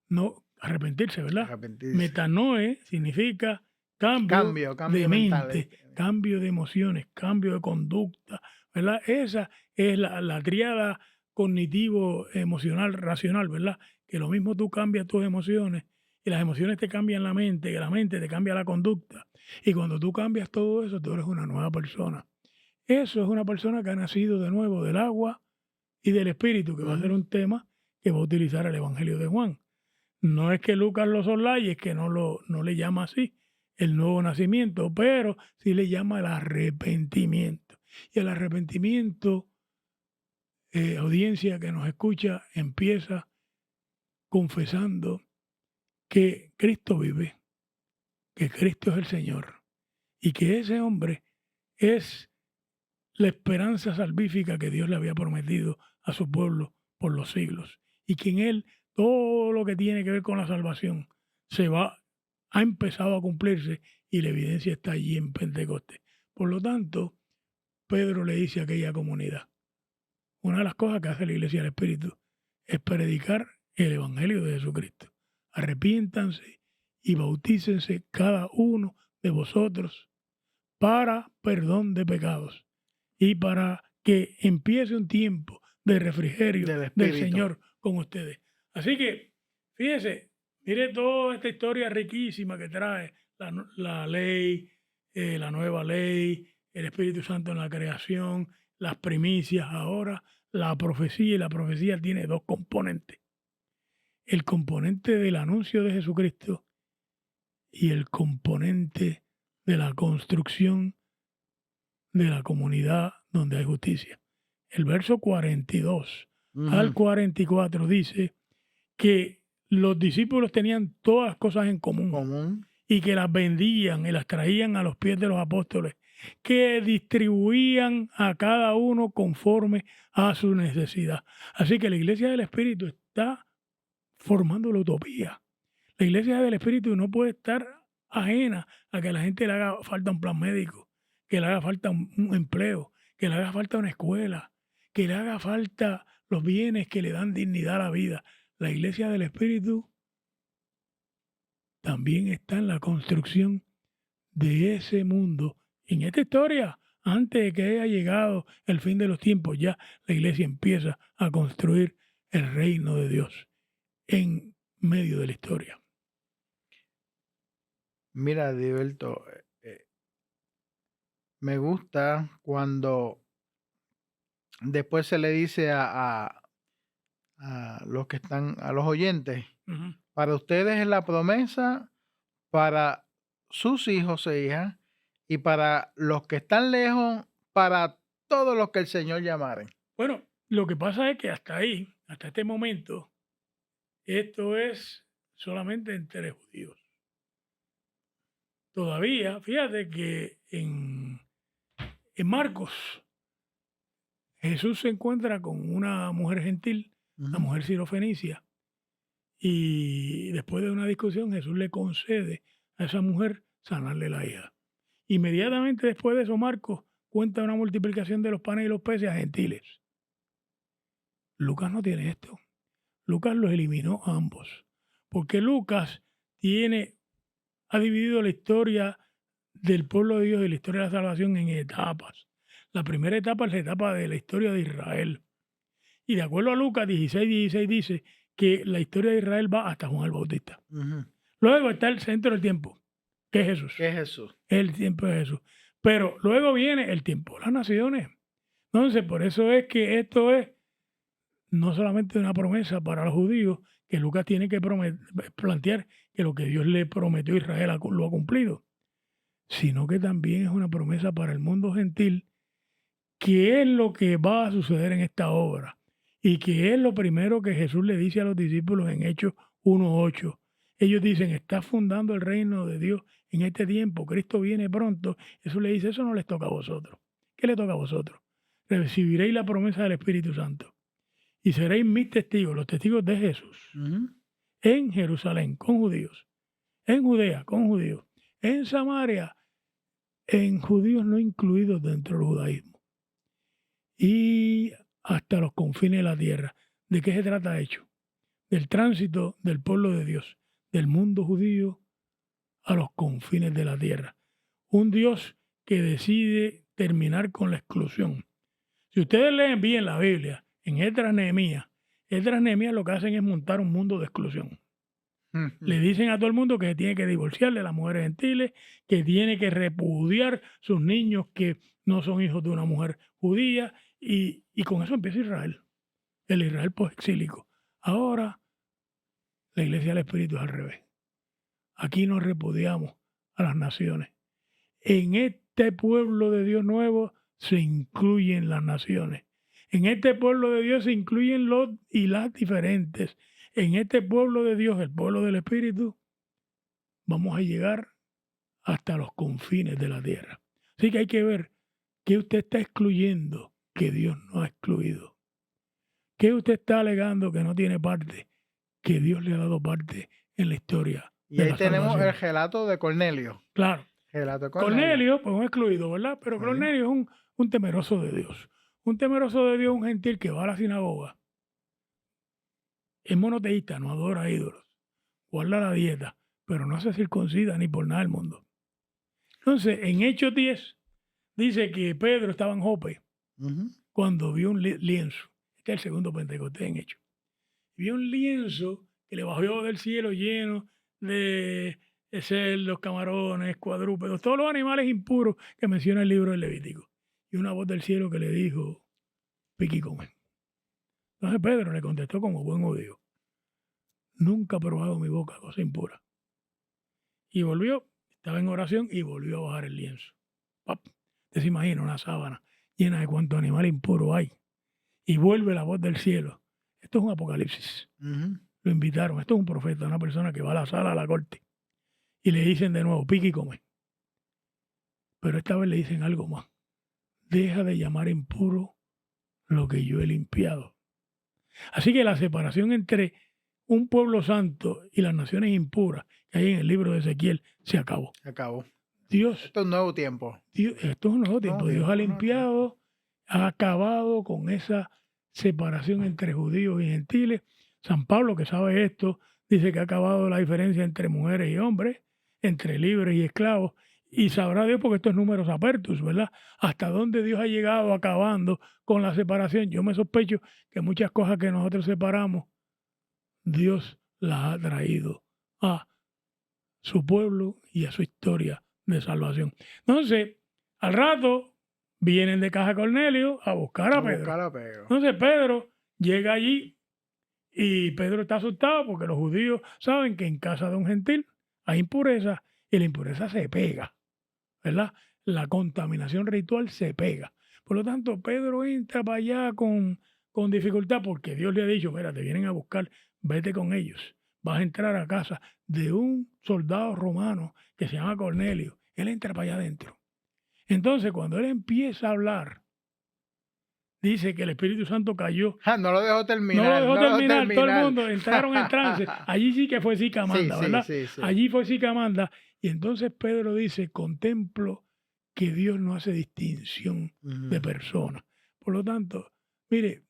no arrepentirse, ¿verdad? Metanoe significa cambio de mente, cambio de emociones, cambio de conducta, ¿verdad? Esa es la tríada cognitivo, emocional, racional, ¿verdad? Que lo mismo tú cambias tus emociones y las emociones te cambian la mente, y la mente te cambia la conducta. Y cuando tú cambias todo eso, tú eres una nueva persona. Eso es una persona que ha nacido de nuevo del agua y del Espíritu, que va a ser un tema que va a utilizar el Evangelio de Juan. No es que Lucas lo soslaye, es que no le llama así el nuevo nacimiento, pero sí le llama el arrepentimiento. Y el arrepentimiento, audiencia que nos escucha, empieza confesando que Cristo vive, que Cristo es el Señor y que ese hombre es la esperanza salvífica que Dios le había prometido a su pueblo por los siglos, y que en él todo lo que tiene que ver con la salvación ha empezado a cumplirse, y la evidencia está allí en Pentecostés. Por lo tanto, Pedro le dice a aquella comunidad, una de las cosas que hace la Iglesia del Espíritu es predicar el Evangelio de Jesucristo. Arrepiéntanse y bautícense cada uno de vosotros para perdón de pecados y para que empiece un tiempo de refrigerio del Señor con ustedes. Así que, fíjese, mire toda esta historia riquísima que trae la ley, la nueva ley, el Espíritu Santo en la creación, las primicias ahora, la profecía, y la profecía tiene dos componentes. El componente del anuncio de Jesucristo y el componente de la construcción de la comunidad donde hay justicia. El verso 42 al 44 dice que los discípulos tenían todas las cosas en común y que las vendían y las traían a los pies de los apóstoles, que distribuían a cada uno conforme a su necesidad. Así que la Iglesia del Espíritu está formando la utopía. La Iglesia del Espíritu no puede estar ajena a que a la gente le haga falta un plan médico, que le haga falta un empleo, que le haga falta una escuela, que le haga falta los bienes que le dan dignidad a la vida. La Iglesia del Espíritu también está en la construcción de ese mundo. En esta historia, antes de que haya llegado el fin de los tiempos, ya la Iglesia empieza a construir el reino de Dios en medio de la historia. Mira, Diberto, me gusta cuando después se le dice a los que están, a los oyentes, para ustedes es la promesa, para sus hijos e hijas, y para los que están lejos, para todos los que el Señor llamare. Bueno, lo que pasa es que hasta ahí, hasta este momento, esto es solamente entre judíos. Todavía, fíjate que en Marcos, Jesús se encuentra con una mujer gentil, la mujer sirofenicia, y después de una discusión Jesús le concede a esa mujer sanarle la hija. Inmediatamente después de eso, Marcos cuenta una multiplicación de los panes y los peces a gentiles. Lucas no tiene esto. Lucas los eliminó a ambos, porque Lucas ha dividido la historia del pueblo de Dios y la historia de la salvación en etapas. La primera etapa es la etapa de la historia de Israel. Y de acuerdo a Lucas 16:16 dice que la historia de Israel va hasta Juan el Bautista. Luego está el centro del tiempo, que es Jesús. ¿Qué es Jesús? El tiempo de Jesús. Pero luego viene el tiempo de las naciones. Entonces, por eso es que esto es no solamente una promesa para los judíos, que Lucas tiene que plantear que lo que Dios le prometió a Israel lo ha cumplido, sino que también es una promesa para el mundo gentil, que es lo que va a suceder en esta obra, y que es lo primero que Jesús le dice a los discípulos en Hechos 1:8. Ellos dicen, está fundando el reino de Dios en este tiempo, Cristo viene pronto. Jesús le dice, eso no les toca a vosotros. ¿Qué le toca a vosotros? Recibiréis la promesa del Espíritu Santo y seréis mis testigos, los testigos de Jesús, en Jerusalén, con judíos, en Judea, con judíos, en Samaria, en judíos no incluidos dentro del judaísmo, y hasta los confines de la tierra. ¿De qué se trata hecho? Del tránsito del pueblo de Dios, del mundo judío a los confines de la tierra. Un Dios que decide terminar con la exclusión. Si ustedes leen bien la Biblia, en Esdras, Nehemías lo que hacen es montar un mundo de exclusión. Le dicen a todo el mundo que se tiene que divorciar de las mujeres gentiles, que tiene que repudiar sus niños que no son hijos de una mujer judía, y con eso empieza Israel, el Israel post-exílico. Ahora, la iglesia del Espíritu es al revés. Aquí nos repudiamos a las naciones. En este pueblo de Dios nuevo se incluyen las naciones. En este pueblo de Dios se incluyen los y las diferentes. En este pueblo de Dios, el pueblo del Espíritu, vamos a llegar hasta los confines de la tierra. Así que hay que ver qué usted está excluyendo que Dios no ha excluido. ¿Qué usted está alegando que no tiene parte que Dios le ha dado parte en la historia? Y ahí tenemos el relato de Cornelio. Claro. Relato de Cornelio, pues un excluido, ¿verdad? Pero Cornelio es un temeroso de Dios. Un temeroso de Dios, un gentil que va a la sinagoga. Es monoteísta, no adora ídolos. Guarda la dieta, pero no se circuncida ni por nada del mundo. Entonces, en Hechos 10, dice que Pedro estaba en Jope cuando vio un lienzo. Este es el segundo Pentecostés en Hechos. Vio un lienzo que le bajó del cielo lleno de cerdos, camarones, cuadrúpedos, todos los animales impuros que menciona el libro del Levítico. Y una voz del cielo que le dijo, pique y come. Entonces Pedro le contestó como buen judío, nunca ha probado mi boca cosa impura. Y volvió, estaba en oración y volvió a bajar el lienzo. ¡Pap! Usted se imagina una sábana llena de cuántos animales impuros hay. Y vuelve la voz del cielo. Esto es un apocalipsis. Lo invitaron, esto es un profeta, una persona que va a la sala, a la corte. Y le dicen de nuevo, pique y come. Pero esta vez le dicen algo más. Deja de llamar impuro lo que yo he limpiado. Así que la separación entre un pueblo santo y las naciones impuras que hay en el libro de Ezequiel se acabó. Se acabó. Dios, esto es un nuevo tiempo. Esto es un nuevo tiempo. Dios ha limpiado, ha acabado con esa separación entre judíos y gentiles. San Pablo, que sabe esto, dice que ha acabado la diferencia entre mujeres y hombres, entre libres y esclavos. Y sabrá Dios, porque esto es números apertus, ¿verdad? Hasta dónde Dios ha llegado acabando con la separación. Yo me sospecho que muchas cosas que nosotros separamos, Dios las ha traído a su pueblo y a su historia de salvación. Entonces, al rato, vienen de casa Cornelio a buscar a Pedro. Entonces Pedro llega allí y Pedro está asustado porque los judíos saben que en casa de un gentil hay impureza y la impureza se pega, ¿verdad? La contaminación ritual se pega. Por lo tanto, Pedro entra para allá con dificultad porque Dios le ha dicho, mira, te vienen a buscar, vete con ellos. Vas a entrar a casa de un soldado romano que se llama Cornelio. Él entra para allá adentro. Entonces, cuando él empieza a hablar, dice que el Espíritu Santo cayó. No lo dejó terminar. No lo dejó terminar. Todo el mundo entraron en trance. Allí sí que fue Sicamanda, ¿verdad? Sí. Allí fue Sicamanda. Y entonces Pedro dice, contemplo que Dios no hace distinción de personas. Por lo tanto, mire,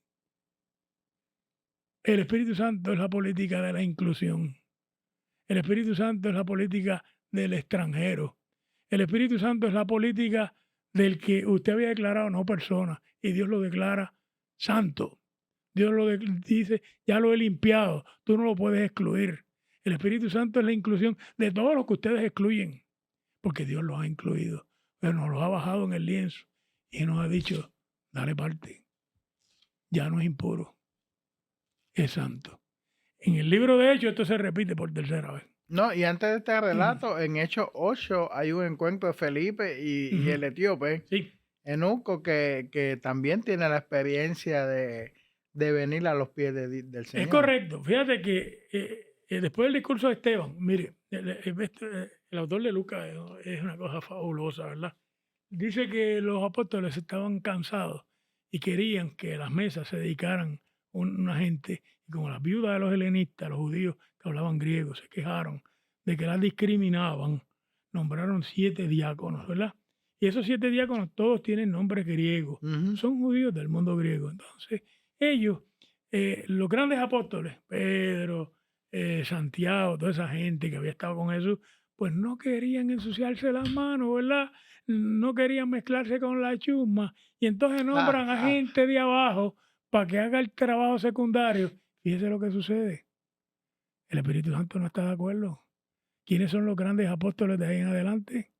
el Espíritu Santo es la política de la inclusión. El Espíritu Santo es la política del extranjero. El Espíritu Santo es la política del que usted había declarado no persona y Dios lo declara santo. Dios lo dice, ya lo he limpiado, tú no lo puedes excluir. El Espíritu Santo es la inclusión de todos los que ustedes excluyen, porque Dios los ha incluido, pero nos los ha bajado en el lienzo y nos ha dicho, dale parte, ya no es impuro, es santo. En el libro de Hechos esto se repite por tercera vez. No, y antes de este relato, en Hechos 8 hay un encuentro de Felipe y el etíope, Eunuco, que también tiene la experiencia de venir a los pies del Señor. Es correcto. Fíjate que después del discurso de Esteban, mire, el autor de Lucas es una cosa fabulosa, ¿verdad? Dice que los apóstoles estaban cansados y querían que las mesas se dedicaran una gente, y como las viudas de los helenistas, los judíos que hablaban griego, se quejaron de que las discriminaban, nombraron 7 diáconos, ¿verdad? Y esos 7 diáconos todos tienen nombres griegos, son judíos del mundo griego. Entonces, ellos, los grandes apóstoles, Pedro, Santiago, toda esa gente que había estado con Jesús, pues no querían ensuciarse las manos, ¿verdad? No querían mezclarse con la chusma, y entonces nombran a gente de abajo para que haga el trabajo secundario. Fíjese lo que sucede. El Espíritu Santo no está de acuerdo. ¿Quiénes son los grandes apóstoles de ahí en adelante?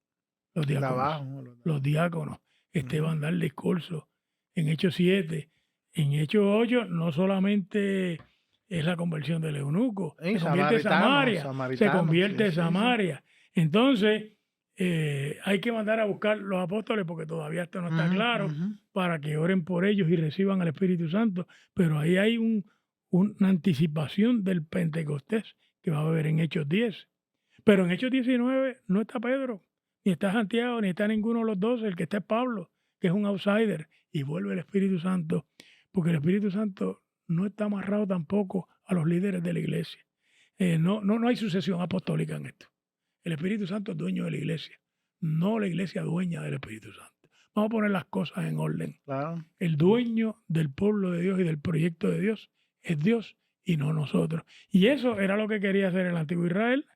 Los diáconos. Trabajo. Los diáconos. Esteban da el discurso en Hechos 7. En Hechos 8 no solamente es la conversión del eunuco, Sí, se convierte Samaria, se samaritano, convierte sí. Samaria. Entonces, hay que mandar a buscar los apóstoles porque todavía esto no está claro, para que oren por ellos y reciban al Espíritu Santo. Pero ahí hay una anticipación del Pentecostés que va a haber en Hechos 10. Pero en Hechos 19 no está Pedro, ni está Santiago, ni está ninguno de los 12. El que está es Pablo, que es un outsider, y vuelve el Espíritu Santo, porque el Espíritu Santo no está amarrado tampoco a los líderes de la iglesia. No hay sucesión apostólica en esto. El Espíritu Santo es dueño de la iglesia, no la iglesia dueña del Espíritu Santo. Vamos a poner las cosas en orden. Claro. El dueño del pueblo de Dios y del proyecto de Dios es Dios y no nosotros. Y eso era lo que quería hacer el antiguo Israel,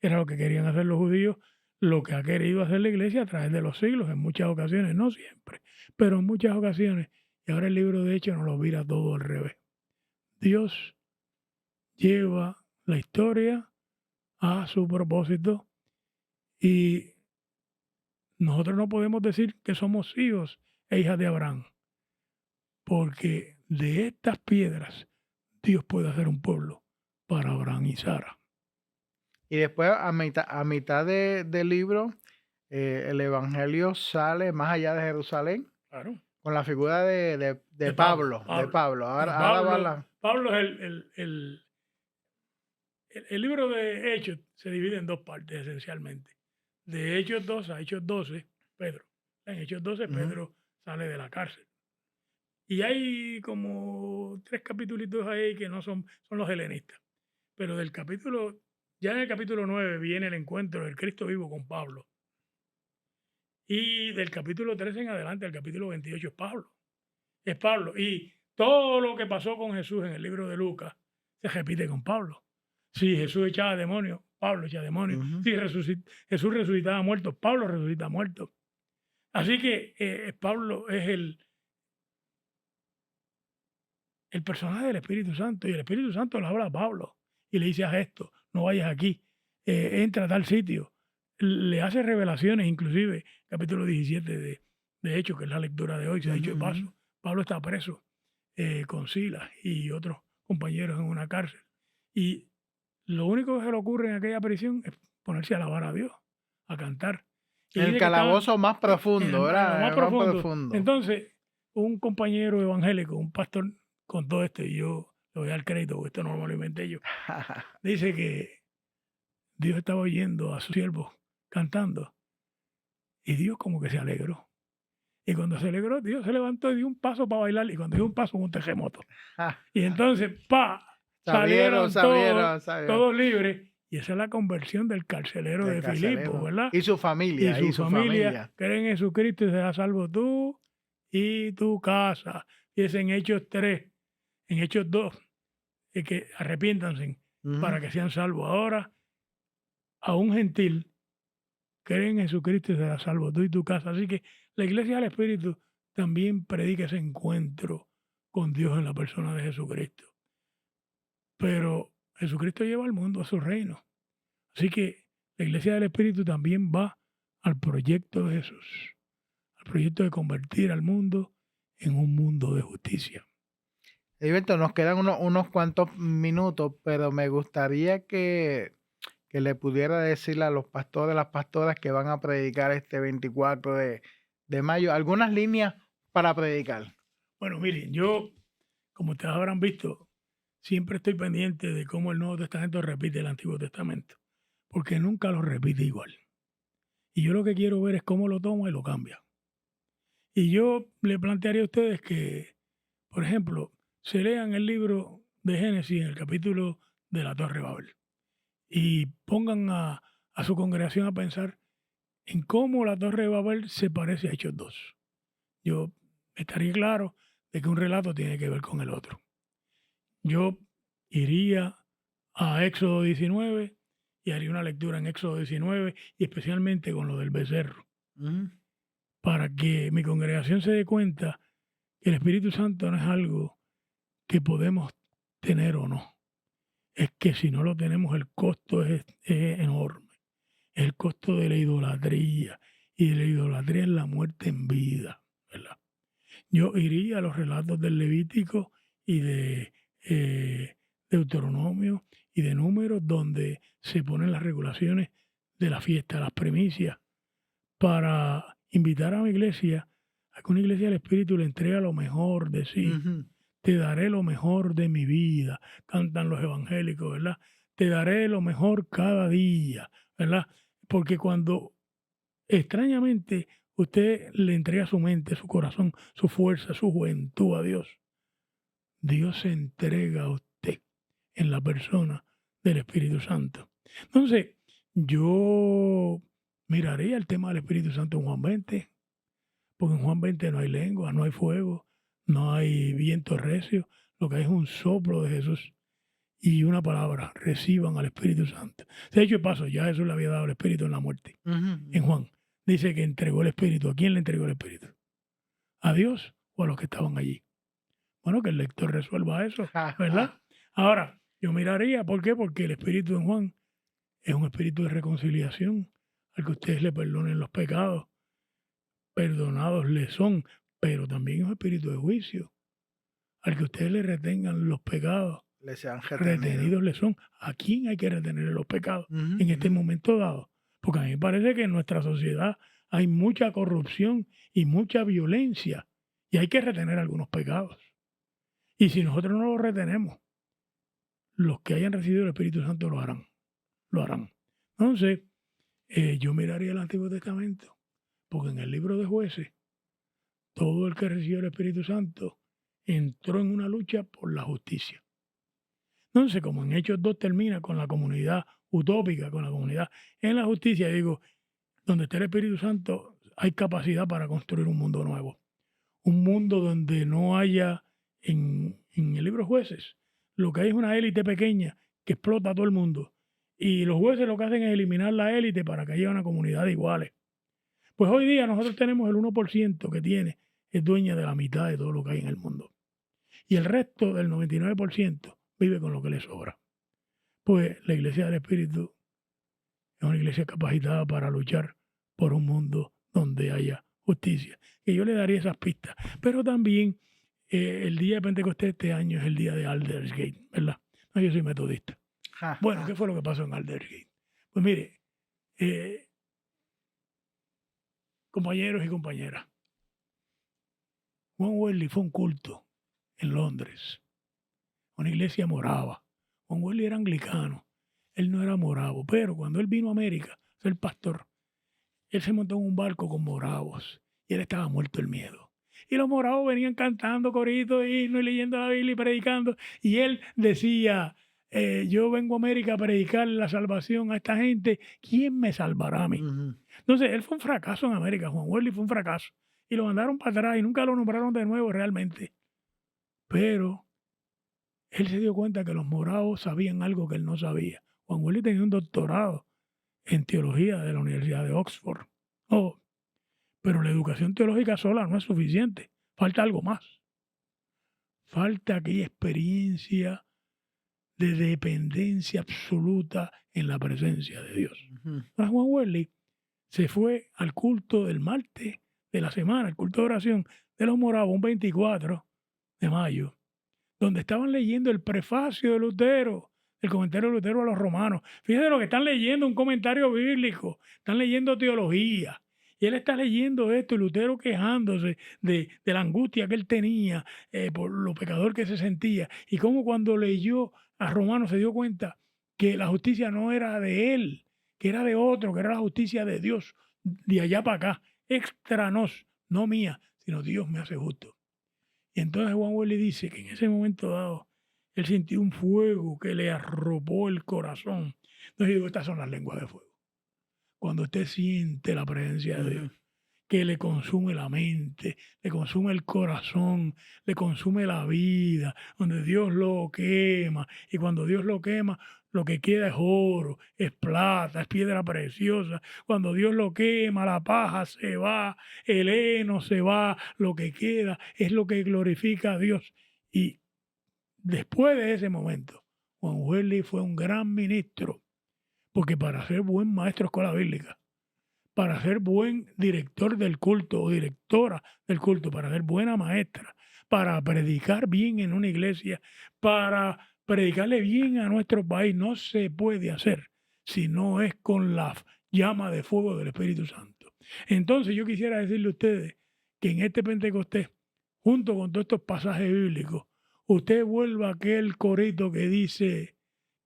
era lo que querían hacer los judíos, lo que ha querido hacer la iglesia a través de los siglos, en muchas ocasiones, no siempre, pero en muchas ocasiones. Y ahora el libro de Hechos nos lo vira todo al revés. Dios lleva la historia a su propósito y nosotros no podemos decir que somos hijos e hijas de Abraham, porque de estas piedras Dios puede hacer un pueblo para Abraham y Sara. Y después, a mitad del libro, el Evangelio sale más allá de Jerusalén, Claro. con la figura de Pablo. Ahora va Pablo es el libro de Hechos se divide en dos partes esencialmente. De Hechos 2 a Hechos 12, Pedro. En Hechos 12, Pedro sale de la cárcel. Y hay como 3 capítulos ahí que no son los helenistas. Pero ya en el capítulo 9 viene el encuentro del Cristo vivo con Pablo. Y del capítulo 13 en adelante, el capítulo 28 es Pablo. Es Pablo. Y todo lo que pasó con Jesús en el libro de Lucas se repite con Pablo. Si Jesús echaba demonios, Pablo echaba demonios. Si Jesús resucitaba muertos, Pablo resucita muertos. Así que Pablo es el personaje del Espíritu Santo. Y el Espíritu Santo le habla a Pablo y le dice: haz esto, no vayas aquí, entra a tal sitio. Le hace revelaciones, inclusive capítulo 17 de Hechos, que es la lectura de hoy, se ha dicho de paso. Pablo está preso con Silas y otros compañeros en una cárcel. Y lo único que se le ocurre en aquella prisión es ponerse a alabar a Dios, a cantar. Y el calabozo más profundo, ¿verdad? Más profundo. Entonces, un compañero evangélico, un pastor, con todo esto, y yo le voy a dar crédito porque esto no me lo inventé yo, dice que Dios estaba oyendo a sus siervos cantando y Dios como que se alegró. Y cuando se alegró, Dios se levantó y dio un paso para bailar, y cuando dio un paso hubo un terremoto. Y entonces, salieron todos libres. Y esa es la conversión del carcelero de Filipo, ¿verdad? Y su familia. Y su familia creen en Jesucristo y serás salvo tú y tu casa. Y es en Hechos 3, en Hechos 2, que arrepiéntanse para que sean salvos. Ahora, a un gentil, creen en Jesucristo y serás salvo tú y tu casa. Así que la Iglesia del Espíritu también predica ese encuentro con Dios en la persona de Jesucristo. Pero Jesucristo lleva al mundo a su reino. Así que la Iglesia del Espíritu también va al proyecto de Jesús, al proyecto de convertir al mundo en un mundo de justicia. Heriberto, nos quedan unos cuantos minutos, pero me gustaría que le pudiera decirle a los pastores, las pastoras que van a predicar este 24 de mayo, algunas líneas para predicar. Bueno, miren, yo, como ustedes habrán visto, siempre estoy pendiente de cómo el Nuevo Testamento repite el Antiguo Testamento, porque nunca lo repite igual. Y yo lo que quiero ver es cómo lo toma y lo cambia. Y yo le plantearía a ustedes que, por ejemplo, se lean el libro de Génesis en el capítulo de la Torre de Babel y pongan a su congregación a pensar en cómo la Torre de Babel se parece a Hechos 2. Yo estaría claro de que un relato tiene que ver con el otro. Yo iría a Éxodo 19 y haría una lectura en Éxodo 19 y especialmente con lo del becerro, para que mi congregación se dé cuenta que el Espíritu Santo no es algo que podemos tener o no. Es que si no lo tenemos, el costo es enorme. El costo de la idolatría. Y de la idolatría es la muerte en vida, ¿verdad? Yo iría a los relatos del Levítico y de Deuteronomio y de Números, donde se ponen las regulaciones de la fiesta, las primicias, para invitar a mi iglesia a que una iglesia del Espíritu le entrega lo mejor de sí. Ujú. Te daré lo mejor de mi vida, cantan los evangélicos, ¿verdad? Te daré lo mejor cada día, ¿verdad? Porque cuando extrañamente usted le entrega su mente, su corazón, su fuerza, su juventud a Dios, Dios se entrega a usted en la persona del Espíritu Santo. Entonces, yo miraría el tema del Espíritu Santo en Juan 20, porque en Juan 20 no hay lengua, no hay fuego, no hay viento recio, lo que hay es un soplo de Jesús y una palabra: reciban al Espíritu Santo. De hecho, paso, ya Jesús le había dado el Espíritu en la muerte. En Ujú. Juan dice que entregó el Espíritu. ¿A quién le entregó el Espíritu? ¿A Dios o a los que estaban allí? Bueno, que el lector resuelva eso, Ja, ¿verdad? ja. Ahora, yo miraría, ¿por qué? Porque el Espíritu en Juan es un espíritu de reconciliación, al que ustedes le perdonen los pecados, perdonados le son, pero también es un espíritu de juicio, al que ustedes le retengan los pecados, Le sean retenidos. retenidos le son. ¿A quién hay que retener los pecados Ujú, en este ujú. momento dado? Porque a mí me parece que en nuestra sociedad hay mucha corrupción y mucha violencia, y hay que retener algunos pecados. Y si nosotros no los retenemos, los que hayan recibido el Espíritu Santo lo harán, lo harán. Entonces, yo miraría el Antiguo Testamento, porque en el libro de Jueces, todo el que recibió el Espíritu Santo entró en una lucha por la justicia. Entonces, como en Hechos 2 termina con la comunidad utópica, con la comunidad en la justicia, digo, donde está el Espíritu Santo hay capacidad para construir un mundo nuevo. Un mundo donde no haya, en el libro de Jueces, lo que hay es una élite pequeña que explota a todo el mundo. Y los jueces lo que hacen es eliminar la élite para que haya una comunidad de iguales. Pues hoy día nosotros tenemos el 1% que tiene, es dueña de la mitad de todo lo que hay en el mundo. Y el resto del 99% vive con lo que le sobra. Pues la Iglesia del Espíritu es una iglesia capacitada para luchar por un mundo donde haya justicia. Y yo le daría esas pistas. Pero también el día de Pentecostés este año es el día de Aldersgate, ¿verdad? No, yo soy metodista. Ja, Bueno, ja. ¿qué fue lo que pasó en Aldersgate? Pues mire, eh, compañeros y compañeras, Juan Wesley fue un culto en Londres, una iglesia morava. Juan Wesley era anglicano, él no era moravo, pero cuando él vino a América a ser pastor, él se montó en un barco con moravos y él estaba muerto el miedo. Y los moravos venían cantando coritos, himnos y leyendo la Biblia y predicando. Y él decía, yo vengo a América a predicar la salvación a esta gente. ¿Quién me salvará a mí? Ujú. Entonces, él fue un fracaso en América. Juan Wesley fue un fracaso. Y lo mandaron para atrás y nunca lo nombraron de nuevo realmente. Pero él se dio cuenta que los moravos sabían algo que él no sabía. Juan Wesley tenía un doctorado en teología de la Universidad de Oxford. Oh, pero la educación teológica sola no es suficiente. Falta algo más. Falta aquella experiencia de dependencia absoluta en la presencia de Dios. Ujú. Juan Wesley se fue al culto del martes de la semana, el culto de oración de los moravos, un 24 de mayo, donde estaban leyendo el prefacio de Lutero, el comentario de Lutero a los romanos. Fíjense lo que están leyendo, un comentario bíblico, están leyendo teología. Y él está leyendo esto, y Lutero quejándose de la angustia que él tenía por lo pecador que se sentía. Y cómo cuando leyó a Romanos se dio cuenta que la justicia no era de él, que era de otro, que era la justicia de Dios, de allá para acá, extra nos, no mía, sino Dios me hace justo. Y entonces Juan Wesley dice que en ese momento dado él sintió un fuego que le arropó el corazón. Entonces yo digo, estas son las lenguas de fuego. Cuando usted siente la presencia de Dios, Ujú. que le consume la mente, le consume el corazón, le consume la vida, donde Dios lo quema. Y cuando Dios lo quema, lo que queda es oro, es plata, es piedra preciosa. Cuando Dios lo quema, la paja se va, el heno se va, lo que queda es lo que glorifica a Dios. Y después de ese momento, Juan Wesley fue un gran ministro, porque para ser buen maestro de escuela bíblica, para ser buen director del culto o directora del culto, para ser buena maestra, para predicar bien en una iglesia, para predicarle bien a nuestro país, no se puede hacer si no es con la llama de fuego del Espíritu Santo. Entonces yo quisiera decirle a ustedes que en este Pentecostés, junto con todos estos pasajes bíblicos, usted vuelva a aquel corito que dice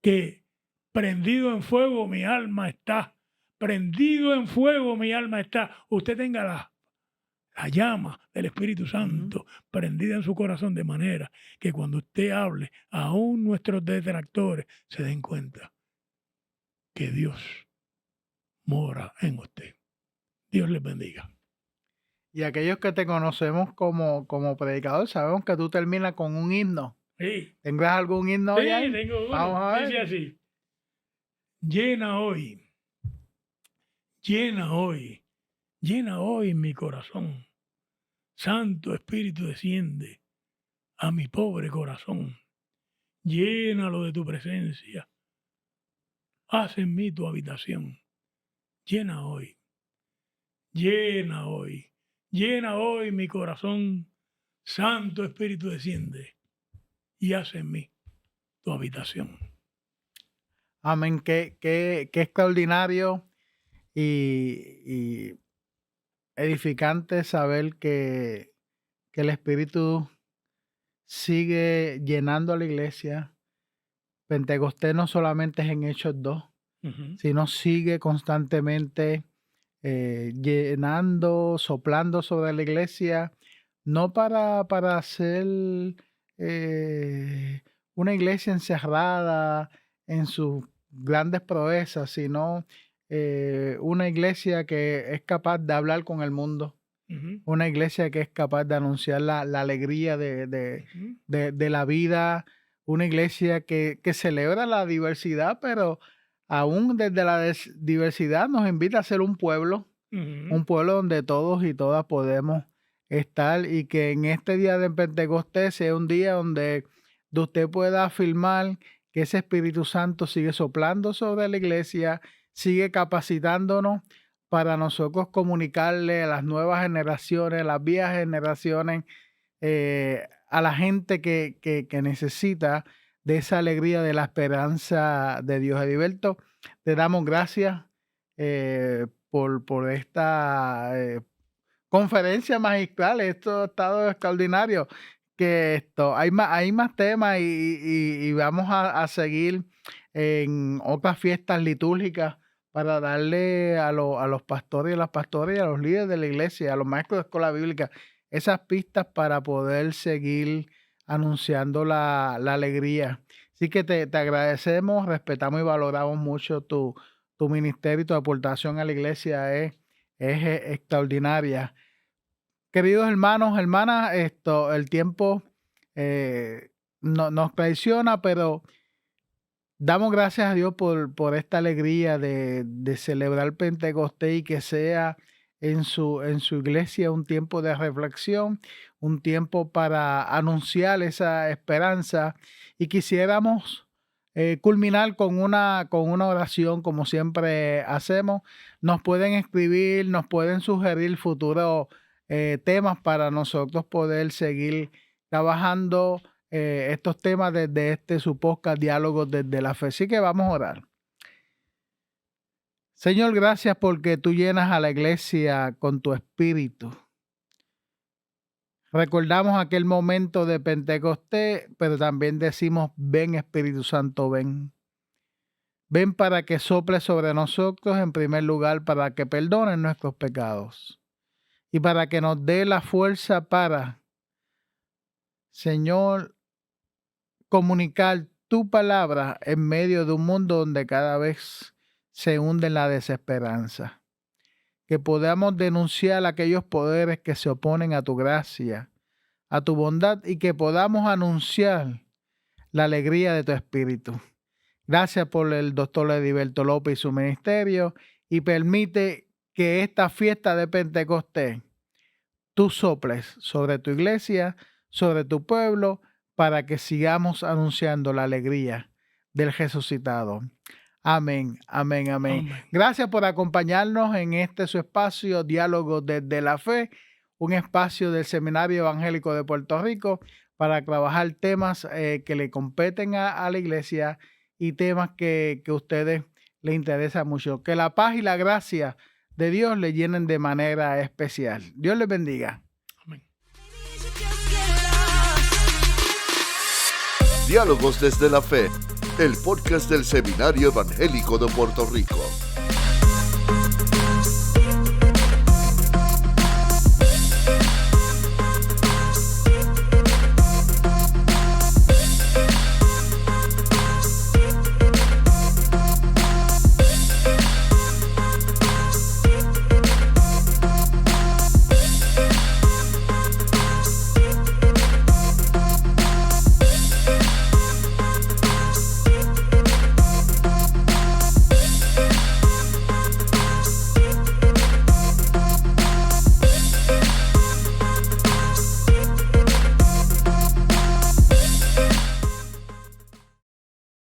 que prendido en fuego mi alma está, prendido en fuego mi alma está. Usted tenga la llama del Espíritu Santo prendida en su corazón, de manera que cuando usted hable, aún nuestros detractores se den cuenta que Dios mora en usted. Dios les bendiga. Y aquellos que te conocemos como predicador, sabemos que tú terminas con un himno. Sí, ¿Tendrás algún himno sí, ya? tengo uno. Vamos a Dice ver. así: llena hoy mi corazón. Santo Espíritu, desciende a mi pobre corazón. Llénalo de tu presencia. Haz en mí tu habitación. Llena hoy mi corazón. Santo Espíritu, desciende y haz en mí tu habitación. Amén. Qué extraordinario y edificante saber que el Espíritu sigue llenando a la iglesia. Pentecostés no solamente es en Hechos 2, sino sigue constantemente llenando, soplando sobre la iglesia, no para hacer una iglesia encerrada en sus grandes proezas, sino una iglesia que es capaz de hablar con el mundo, una iglesia que es capaz de anunciar la alegría de la vida, una iglesia que celebra la diversidad, pero aún desde la diversidad nos invita a ser un pueblo donde todos y todas podemos estar, y que en este día de Pentecostés sea un día donde usted pueda afirmar que ese Espíritu Santo sigue soplando sobre la iglesia, sigue capacitándonos para nosotros comunicarle a las nuevas generaciones, a las viejas generaciones, a la gente que necesita de esa alegría de la esperanza de Dios. Heriberto, te damos gracias por esta conferencia magistral. Esto ha estado extraordinario. Hay más temas y vamos a seguir en otras fiestas litúrgicas para darle a los pastores y a las pastoras y a los líderes de la iglesia, a los maestros de escuela bíblica, esas pistas para poder seguir anunciando la alegría. Así que te agradecemos, respetamos y valoramos mucho tu ministerio y tu aportación a la iglesia es extraordinaria. Queridos hermanos, hermanas, el tiempo nos traiciona, pero damos gracias a Dios por esta alegría de celebrar Pentecostés, y que sea en su iglesia un tiempo de reflexión, un tiempo para anunciar esa esperanza. Y quisiéramos culminar con una oración, como siempre hacemos. Nos pueden escribir, nos pueden sugerir futuros temas para nosotros poder seguir trabajando estos temas desde su podcast Diálogos desde la Fe. Así que vamos a orar. Señor, gracias porque tú llenas a la iglesia con tu espíritu. Recordamos aquel momento de Pentecostés, pero también decimos: ven Espíritu Santo, ven. Ven para que sople sobre nosotros, en primer lugar, para que perdonen nuestros pecados y para que nos dé la fuerza para, Señor, comunicar tu palabra en medio de un mundo donde cada vez se hunde en la desesperanza. Que podamos denunciar aquellos poderes que se oponen a tu gracia, a tu bondad, y que podamos anunciar la alegría de tu espíritu. Gracias por el doctor Heriberto López y su ministerio, y permite que esta fiesta de Pentecostés tú soples sobre tu iglesia, sobre tu pueblo, para que sigamos anunciando la alegría del resucitado. Amén, amén, amén. Amén. Gracias por acompañarnos en este su espacio, Diálogo desde la Fe, un espacio del Seminario Evangélico de Puerto Rico para trabajar temas que le competen a la iglesia y temas que a ustedes les interesa mucho. Que la paz y la gracia de Dios le llenen de manera especial. Dios les bendiga. Amén. Diálogos desde la Fe, el podcast del Seminario Evangélico de Puerto Rico.